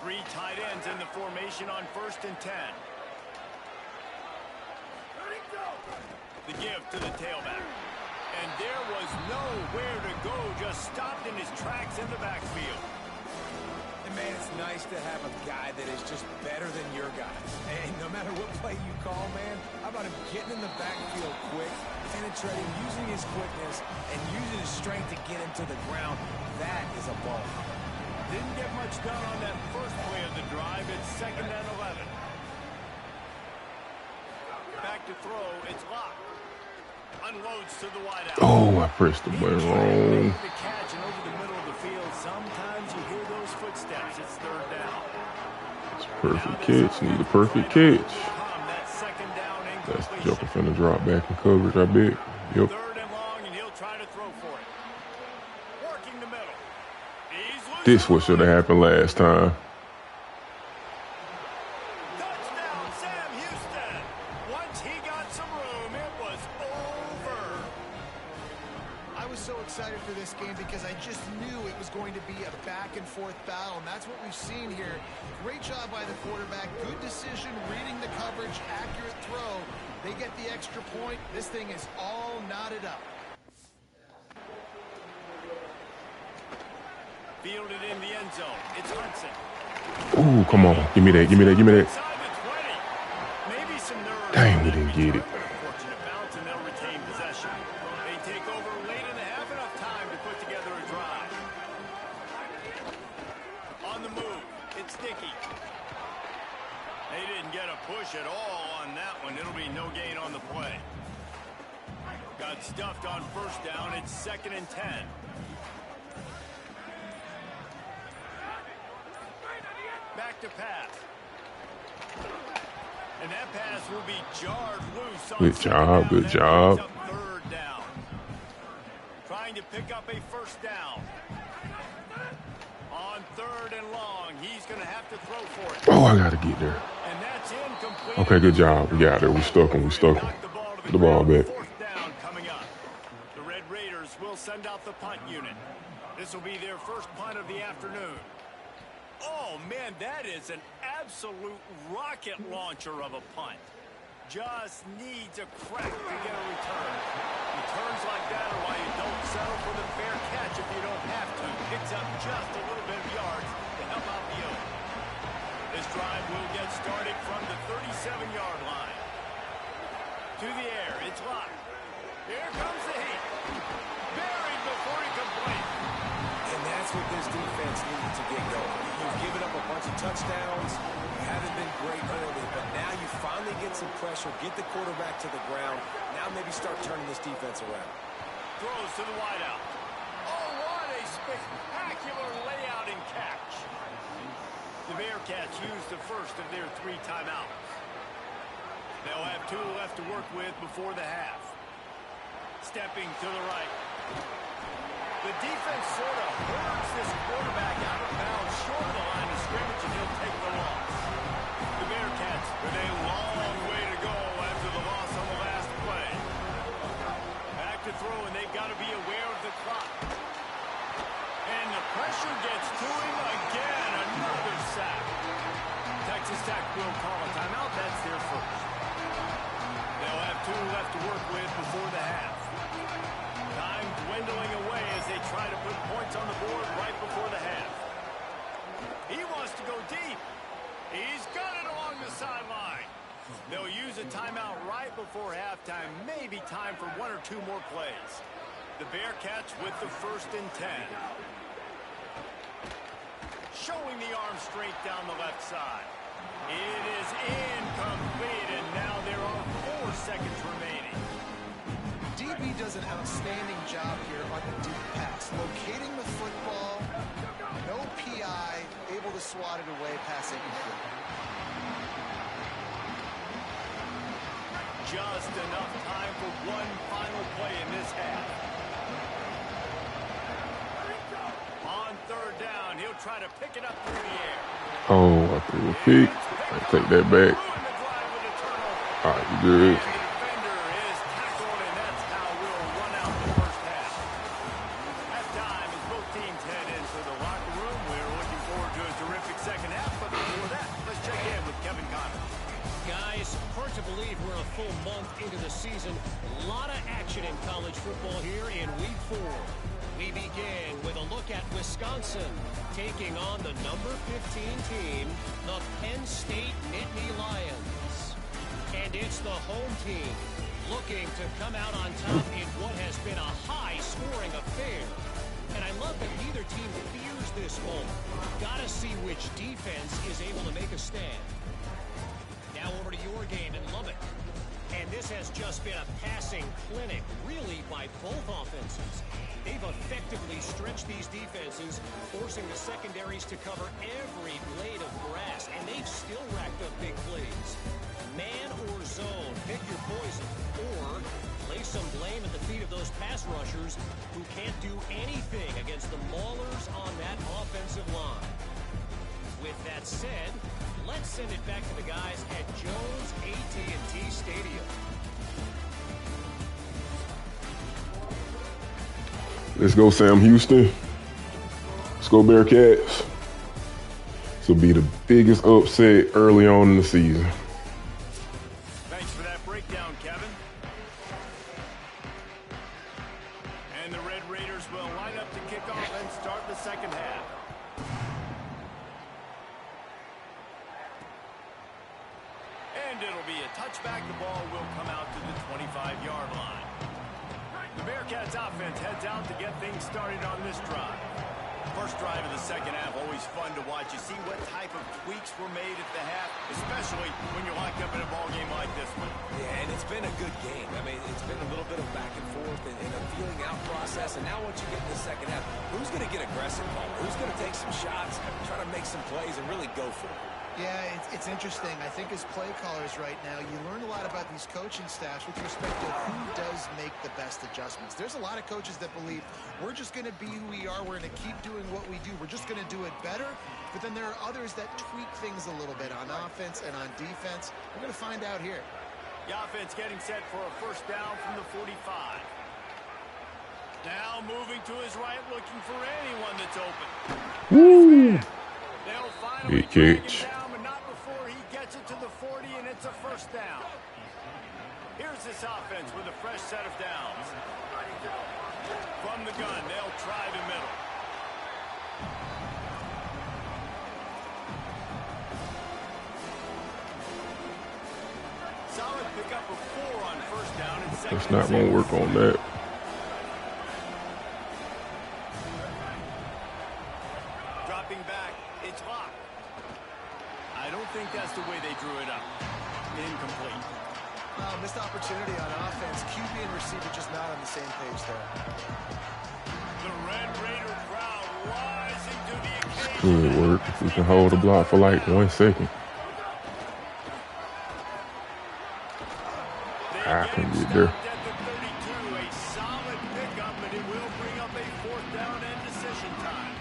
Three tight ends in the formation on 1st and 10. The give to the tailback. And there was nowhere to go, just stopped in his tracks in the backfield. And man, it's nice to have a guy that is just better than your guys. And no matter what play you call, man, how about him getting in the backfield quick, penetrating, using his quickness, and using his strength to get him to the ground. That is a ball. Didn't get much done on that first play of the drive. It's 2nd and 11. Back to throw. It's locked. Unloads to the wideout. Oh, I pressed the button wrong. The catch and over the middle of the field. Sometimes you hear those footsteps. It's 3rd down. It's a perfect catch. Need a perfect catch. That 2nd down That's the Joker finna drop back in coverage, I bet. Yep. 3rd and long, and he'll try to throw for it. Working the middle. This what should have happened last time. Touchdown, Sam Houston. Once he got some room, it was over. I was so excited for this game because I just knew it was going to be a back-and-forth battle, and that's what we've seen here. Great job by the quarterback. Good decision, reading the coverage, accurate throw. They get the extra point. This thing is all knotted up. Fielded in the end zone. It's Hudson. Ooh, come on. Give me that. Give me that. Give me that. Inside the 20. Maybe some nerves. Dang, we didn't get it. Fortunate bounce, and they'll retain possession. They take over late in the half, enough time to put together a drive. On the move. It's Dickey. They didn't get a push at all on that one. It'll be no gain on the play. Got stuffed on 1st down. It's 2nd and 10. Back to pass. And that pass will be jarred loose on Good job, good job. 3rd down. Trying to pick up a 1st down. On 3rd and long, he's going to have to throw for it. Oh, I got to get there. And that's incomplete. Okay, good job. We got there. We stuck him. We stuck him. Put the ball back. 4th down coming up. The Red Raiders will send out the punt unit. This will be their first punt of the afternoon. Oh, man, that is an absolute rocket launcher of a punt. Just needs a crack to get a return. Returns like that are why you don't settle for the fair catch if you don't have to. Picks up just a little bit of yards to help out the oath. This drive will get started from the 37-yard line. To the air, it's locked. Here comes the heat. Buried before he can blink. And that's what this defense needed to get going. You've given up a bunch of touchdowns. You haven't been great early, but now you finally get some pressure, get the quarterback to the ground. Now maybe start turning this defense around. Throws to the wideout. Oh, what a spectacular layout and catch. The Bearcats use the first of their 3 timeouts. They'll have 2 left to work with before the half. Stepping to the right. The defense sort of hurls this quarterback out of bounds short of the line of scrimmage, and he'll take the loss. The Bearcats with a long way to go after the loss on the last play. Back to throw, and they've got to be aware of the clock. And the pressure gets to him again. Another sack. Texas Tech will call a timeout. That's their first. They'll have 2 left to work with before the half. Time dwindling away as they try to put points on the board right before the half. He wants to go deep. He's got it along the sideline. They'll use a timeout right before halftime. Maybe time for 1 or 2 more plays. The Bearcats with the 1st and 10. Showing the arm straight down the left side. It is incomplete, and now there are 4 seconds remaining. DB does an outstanding job here on the deep pass. Locating the football, no PI, able to swat it away, pass it incomplete. Just enough time for 1 final play in this half. On 3rd down, he'll try to pick it up through the air. Oh, I threw a pick. I take that back. All right, you good. The defender is tackled, and that's how we'll run out the first half. Halftime as both teams head into the locker room. We're looking forward to a terrific second half, but before that, let's check in with Kevin Connor. Guys, hard to believe we're a full month into the season. A lot of action in college football here in Week 4. We begin with a look at Wisconsin taking on the number 15 team, the Penn State Nittany Lions. And it's the home team looking to come out on top in what has been a high-scoring affair. And I love that neither team fears this moment. Gotta see which defense is able to make a stand. Now over to your game in Lubbock. And this has just been a passing clinic, really, by both offenses. They've effectively stretched these defenses, forcing the secondaries to cover every blade of grass, and they've still racked up big plays. Man or zone, pick your poison, or lay some blame at the feet of those pass rushers who can't do anything against the maulers on that offensive line. With that said, let's send it back to the guys at Jones AT&T Stadium. Let's go, Sam Houston. Let's go, Bearcats. This will be the biggest upset early on in the season. Thanks for that breakdown, Kevin. And the Red Raiders will line up to kick off and start the second half. And it'll be a touchback. The ball will come out to the 25-yard line. The Bearcats offense heads out to get things started on this drive. First drive of the second half, always fun to watch. You see what type of tweaks were made at the half, especially when you're locked up in a ball game like this one. Yeah, and it's been a good game. I mean, it's been a little bit of back and forth and a feeling out process. And now once you get in the second half, who's going to get aggressive, Paul? Who's going to take some shots, try to make some plays, and really go for it? Yeah, it's interesting. I think as play callers right now, you learn a lot about these coaching staffs with respect to who does make the best adjustments. There's a lot of coaches that believe we're just going to be who we are. We're going to keep doing what we do. We're just going to do it better. But then there are others that tweak things a little bit on offense and on defense. We're going to find out here. The offense getting set for a first down from the 45. Now moving to his right, looking for anyone that's open. Woo! They'll finally Big drag catch. him down, but not before he gets it to the 40, and it's a first down. Here's this offense with a fresh set of downs. From the gun, they'll try the middle. Solid pickup of 4 on first down and second. That's not going to work on that. Dropping back, it's locked. I don't think that's the way they drew it up. Incomplete. Missed opportunity on offense. QB and receiver just not on the same page there. The Red Raider crowd rising to the occasion. Could work if we can hold the block for like 1 second. I can get there. At the 32, a solid pickup, but it will bring up a fourth down and decision time.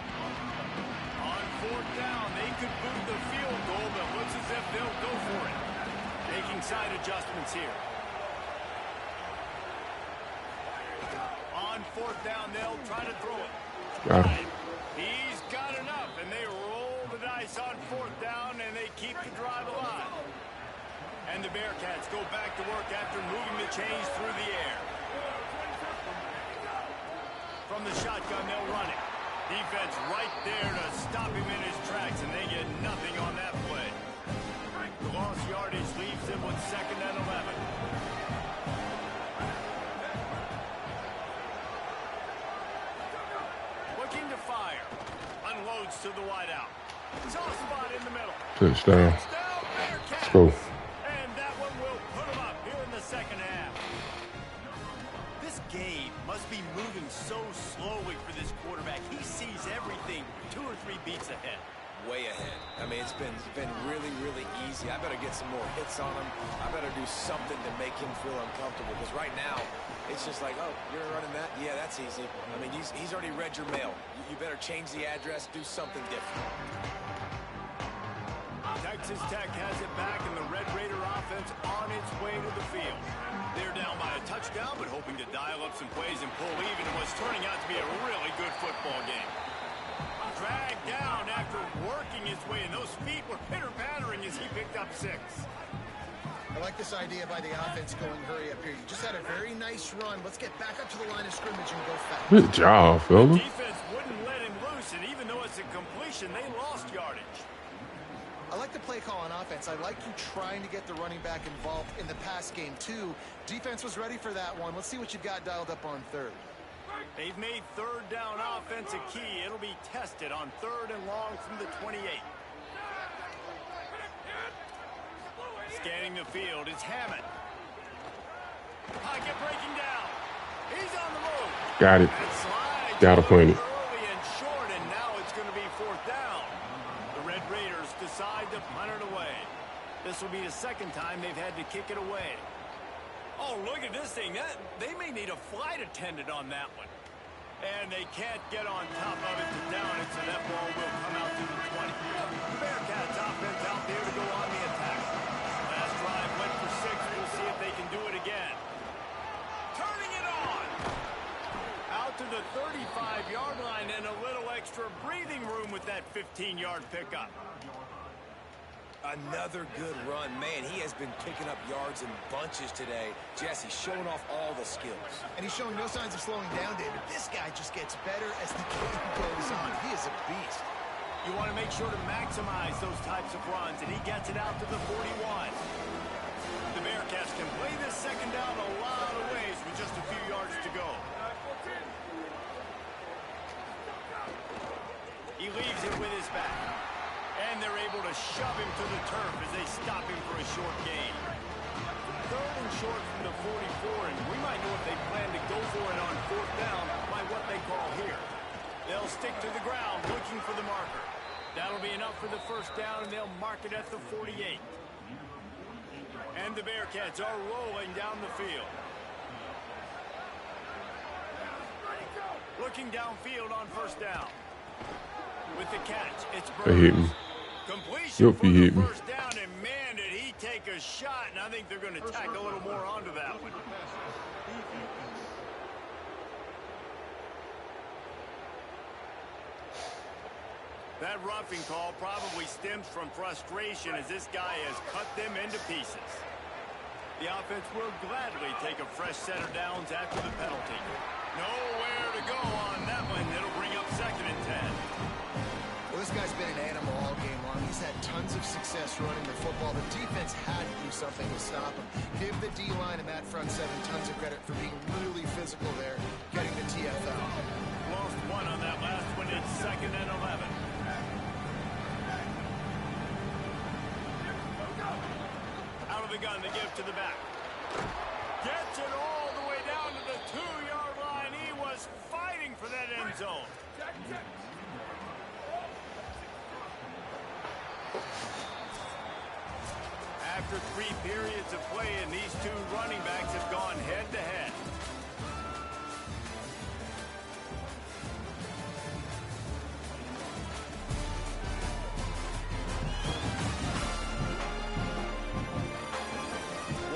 On fourth down, they could boot the field goal, but looks as if they'll go for it. Making side adjustments here. On fourth down, they'll try to throw it. Got him. He's got enough, and they roll the dice success on 4th down, and they keep the drive alive. And the Bearcats go back to work after moving the chains through the air. From the shotgun, they'll run it. Defense right there to stop him in his tracks, and they get nothing on that play. The lost yardage leaves them with 2nd and 11. Looking to fire. Unloads to the wideout. Soft spot in the middle. Touchdown. Let's go. And that one will put them up here in the 2nd half. This game must be moving so slowly for this quarterback. He sees everything 2 or 3 beats ahead. Way ahead. I mean, it's been really, really easy. I better get some more hits on him. I better do something to make him feel uncomfortable. Because right now, it's just like, oh, you're running that? Yeah, that's easy. I mean, he's already read your mail. You better change the address, do something different. Texas Tech has it back, and the Red Raider offense on its way to the field. They're down by a touchdown, but hoping to dial up some plays and pull even in what's turning out to be a really good football game. Dragged down after working his way, and those feet were pitter-pattering as he picked up 6. I like this idea by the offense going hurry up here. You just had a very nice run. Let's get back up to the line of scrimmage and go fast. Good job, fella. The defense wouldn't let him loose, and even though it's a completion, they lost yardage. I like the play call on offense. I like you trying to get the running back involved in the pass game, too. Defense was ready for that one. Let's see what you've got dialed up on 3rd. They've made 3rd down offense a key. It'll be tested on 3rd and long from the 28. Scanning the field, it's Hammond. Pocket breaking down. He's on the move. Got it. Got a point. Early and short, and now it's going to be 4th down. The Red Raiders decide to punt it away. This will be the 2nd time they've had to kick it away. Oh, look at this thing. They may need a flight attendant on that one. And they can't get on top of it to down it, so that ball will come out to the 20. The Bearcats offense out there to go on the attack. Last drive went for 6. We'll see if they can do it again. Turning it on. Out to the 35-yard line, and a little extra breathing room with that 15-yard pickup. Another good run. Man, he has been picking up yards in bunches today. Jesse showing off all the skills. And he's showing no signs of slowing down, David. This guy just gets better as the game goes on. He is a beast. You want to make sure to maximize those types of runs, and he gets it out to the 41. The Bearcats can play this 2nd down a lot of ways with just a few yards to go. He leaves it with his back. And they're able to shove him to the turf as they stop him for a short gain. 3rd and short from the 44, and we might know if they plan to go for it on 4th down by what they call here. They'll stick to the ground looking for the marker. That'll be enough for the 1st down, and they'll mark it at the 48. And the Bearcats are rolling down the field. Looking downfield on 1st down. With the catch, it's That hit me. completion Yep, for he the hit me. 1st down, and man, did he take a shot, and I think they're going to tack a little more onto that one. That roughing call probably stems from frustration as this guy has cut them into pieces. The offense will gladly take a fresh set of downs after the penalty. Nowhere to go on that one. It'll bring up 2nd and 10. Well, this guy's been an animal all game long. He's had tons of success running the football. The defense had to do something to stop him. Give the D-line and that front 7 tons of credit for being really physical there, getting the TFL. Lost one on that last one. It's 2nd and 11. Out of the gun, they give to the back. Gets it all the way down to the 2-yard line. He was fighting for that end zone. After 3 periods of play, and these 2 running backs have gone head-to-head.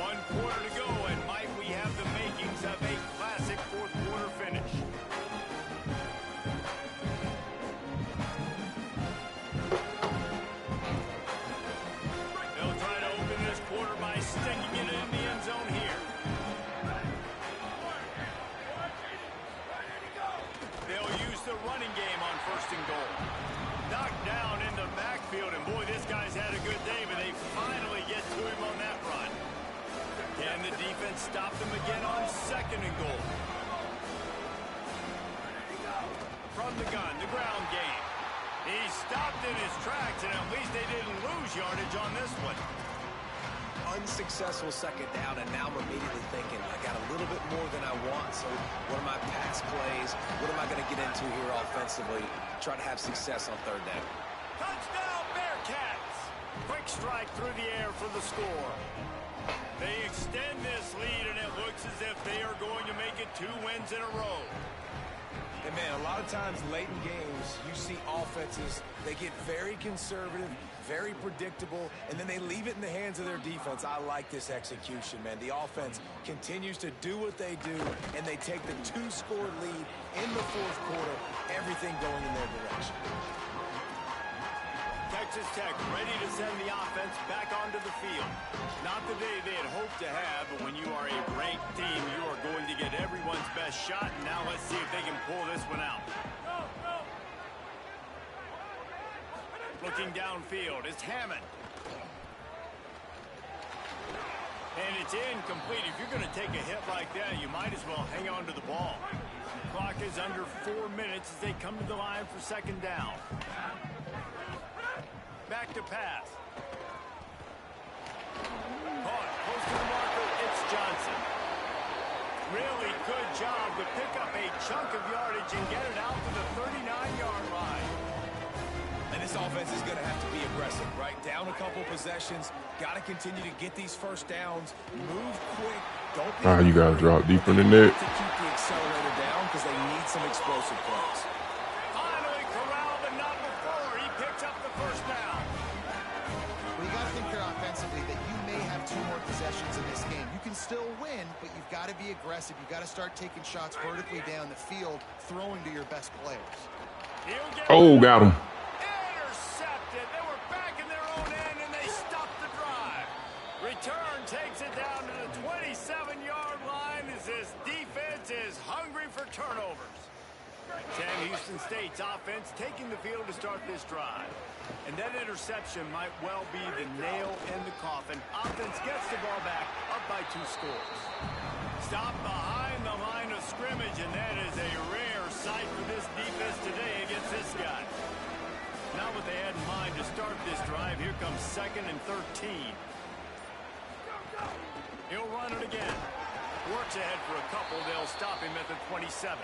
One quarter to go, and might we have the makings of a classic 4th quarter finish. stopped him again on 2nd and goal. From the gun, the ground game. He stopped in his tracks, and at least they didn't lose yardage on this one. Unsuccessful 2nd down, and now I'm immediately thinking, I got a little bit more than I want, so what are my pass plays? What am I going to get into here offensively? Try to have success on 3rd down. Touchdown, Bearcats! Quick strike through the air for the score. They extend this lead, and it looks as if they are going to make it 2 wins in a row. And, man, a lot of times late in games, you see offenses, they get very conservative, very predictable, and then they leave it in the hands of their defense. I like this execution, man. The offense continues to do what they do, and they take the 2-score lead in the 4th quarter, everything going in their direction. Texas Tech ready to send the offense back onto the field. Not the day they had hoped to have, but when you are a ranked team, you are going to get everyone's best shot, and now let's see if they can pull this one out. Looking downfield, it's Hammond. And it's incomplete. If you're going to take a hit like that, you might as well hang on to the ball. Clock is under 4 minutes as they come to the line for 2nd down. Back to pass. Caught close to the marker. It's Johnson. Really good job to pick up a chunk of yardage and get it out to the 39-yard line. And this offense is going to have to be aggressive, right? Down a couple possessions. Got to continue to get these 1st downs. Move quick. Don't be you got to drop deeper than that. To keep the accelerator down because they need some explosive plays. Finally corralled, but not before. He picks up the 1st down. Well, you got to think here offensively that you may have 2 more possessions in this game. You can still win, but you've got to be aggressive. You've got to start taking shots vertically down the field, throwing to your best players. Oh, got him. Intercepted. They were back in their own end, and they stopped the drive. Return takes it down to the 27-yard line as this defense is hungry for turnovers. Sam Houston State's offense taking the field to start this drive. And that interception might well be the nail in the coffin. Offense gets the ball back, up by 2 scores. Stop behind the line of scrimmage, and that is a rare sight for this defense today against this guy. Not what they had in mind to start this drive. Here comes 2nd and 13. He'll run it again. Works ahead for a couple. They'll stop him at the 27.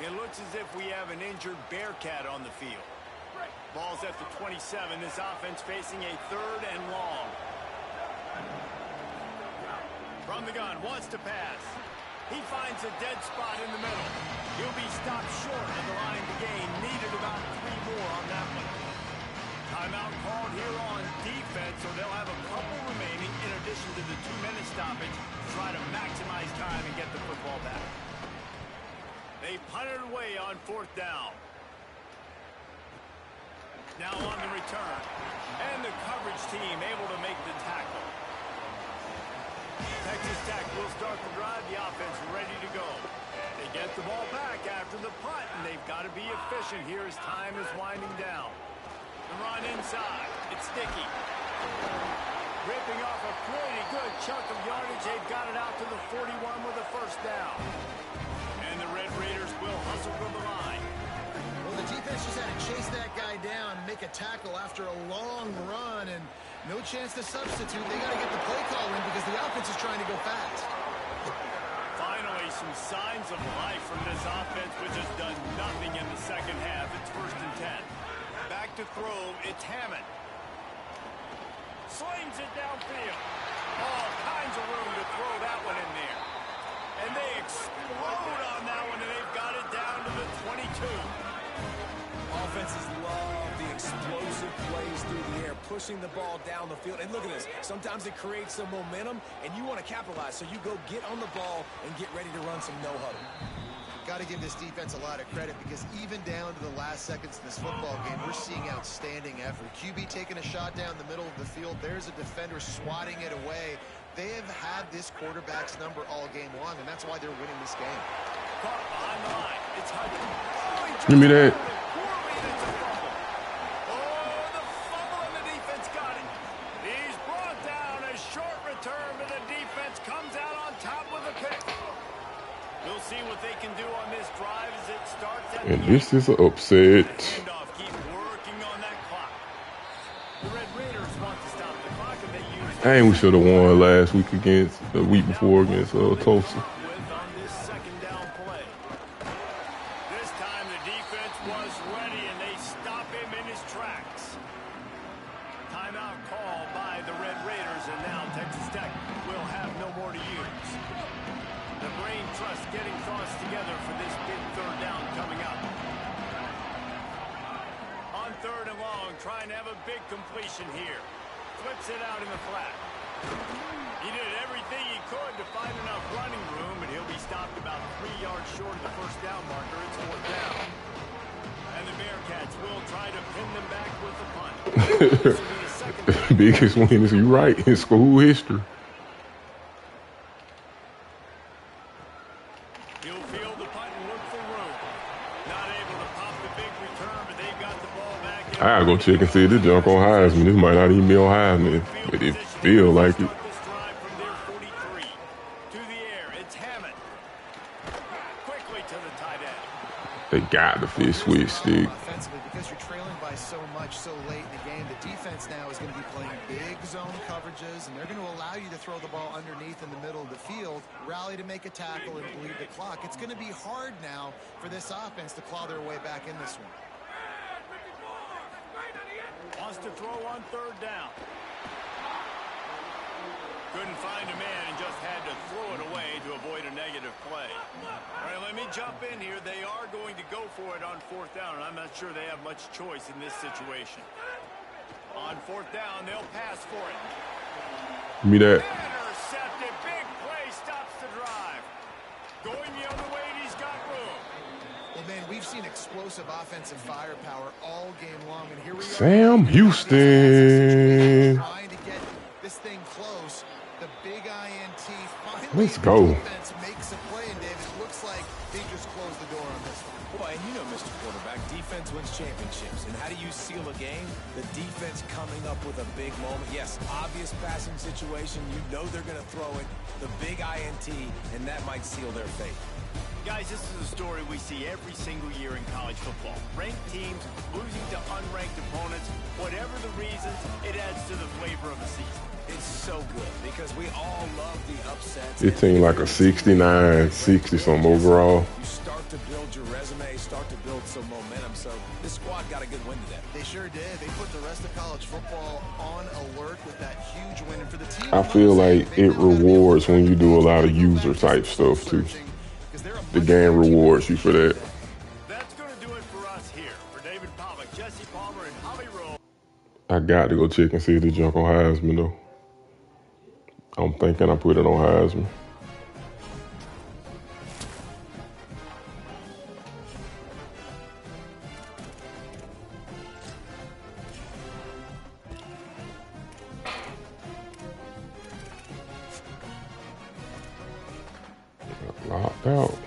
It looks as if we have an injured Bearcat on the field. Ball's at the 27. This offense facing a 3rd and long. From the gun, wants to pass. He finds a dead spot in the middle. He'll be stopped short of the line to gain. Needed about 3 more on that one. Timeout called here on defense, so they'll have a couple remaining in addition to the 2-minute stoppage to try to maximize time and get the football back. They punted away on 4th down. Now on the return. And the coverage team able to make the tackle. Texas Tech will start the drive. The offense ready to go. They get the ball back after the punt, and they've got to be efficient here as time is winding down. The run inside. It's Sticky. Ripping off a pretty good chunk of yardage. They've got it out to the 41 with a 1st down. And the Red Raiders will hustle from the line. Well, the defense just had to chase that guy down and make a tackle after a long run, and no chance to substitute. They got to get the play call in because the offense is trying to go fast. Finally, some signs of life from this offense, which has done nothing in the 2nd half. It's 1st and 10. Back to throw, it's Hammond. Slings it downfield. All kinds of room to throw that one in there. And they explode on that one, and they've got it down to the 22. Offenses love the explosive plays through the air, pushing the ball down the field. And look at this. Sometimes it creates some momentum, and you want to capitalize. So you go get on the ball and get ready to run some no-huddle. Got to give this defense a lot of credit because even down to the last seconds in this football game, we're seeing outstanding effort. QB taking a shot down the middle of the field. There's a defender swatting it away. They have had this quarterback's number all game long, and that's why they're winning this game. Caught behind the line. It's Hudson. Give me that. He's brought down. A short return, but the defense comes out on And this is an upset. Dang, we should have won last week against the week before against Tulsa. This time the defense was ready and they stop him in his tracks. Timeout call by the Red Raiders, and now Texas Tech will have no more to use. The brain trust getting thoughts together for this big third down coming up. On third and long, trying to have a big completion here. Flips it out in the flat. He did everything he could to find enough running room, but he'll be stopped about 3 yards short of the first down marker. It's fourth down. And the Bearcats will try to pin them back with the punt. This will be the second biggest win is you right in school history. He'll field the punt and look for room. Not able to pop the big return, but they've got the ball back. I gotta go check and see this junk on Heisman. This might not even be on Heisman, but it feel like it. They got the fish switch stick. Offensively, because you're trailing by so much so late in the game, the defense now is going to be playing big zone coverages, and they're going to allow you to throw the ball underneath in the middle of the field, rally to make a tackle, and bleed the clock. It's going to be hard now for this offense to claw their way back in this one. Wants to throw on third down. Couldn't find a man and just had to throw it away to avoid a negative play. All right, let me jump in here. They are going to go for it on fourth down, and I'm not sure they have much choice in this situation. On fourth down, they'll pass for it. Give me that. Intercepted. Big play stops the drive. Going the other way, and he's got room. Well, man, we've seen explosive offensive firepower all game long, and here we are. Sam Houston. Trying to get this thing close. The big INT finally. Let's go. Defense makes a play, and David, looks like they just closed the door on this one. Boy, and you know, Mr. Quarterback, defense wins championships. And how do you seal a game? The defense coming up with a big moment. Yes, obvious passing situation. You know they're going to throw it. The big INT, and that might seal their fate. Guys, this is a story we see every single year in college football. Ranked teams losing to unranked opponents. Whatever the reasons, it adds to the flavor of the season. It's so good because we all love the upsets. It seemed like a 69, 60-something overall. You start to build your resume, start to build some momentum. So this squad got a good win today. They sure did. They put the rest of college football on alert with that huge win. And for the team, I feel like it rewards when you do a lot of user type stuff too. The game rewards you for that. That's going to do it for us here. For David Pollack, Jesse Palmer, and Holly Rowe. I got to go check and see the junk on Heisman though. I'm thinking I put it on Heisman. Locked out.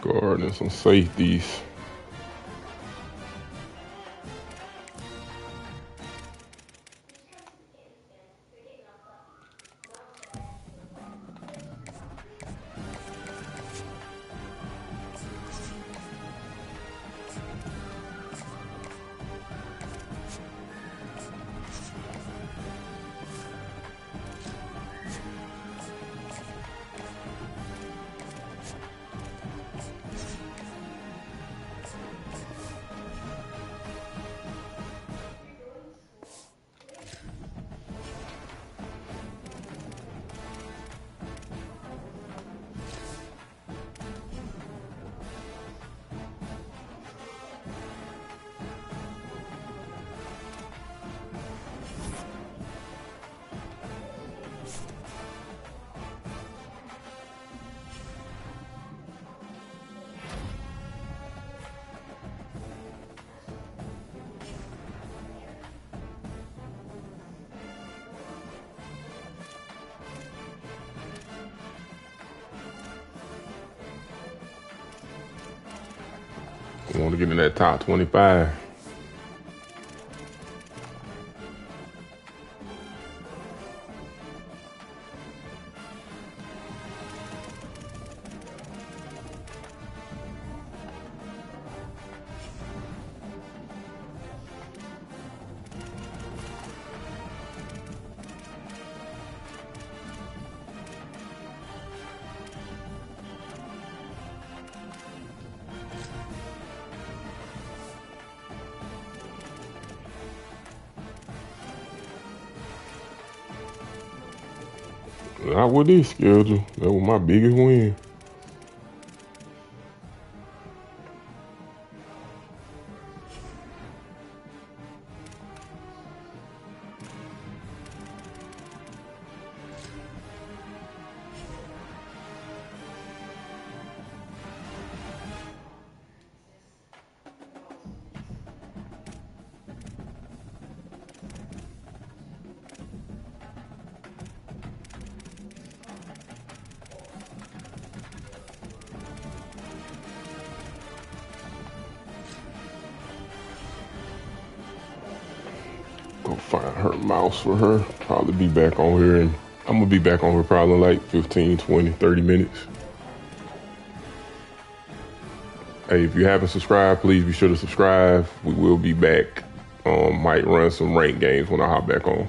Guard and some safeties. want to get in that top 25. Not with this schedule. That was my biggest win. Go find her mouse for her. Probably be back on here, and I'm gonna be back on here probably in like 15, 20, 30 minutes. Hey, if you haven't subscribed, please be sure to subscribe. We will be back. Might run some ranked games when I hop back on.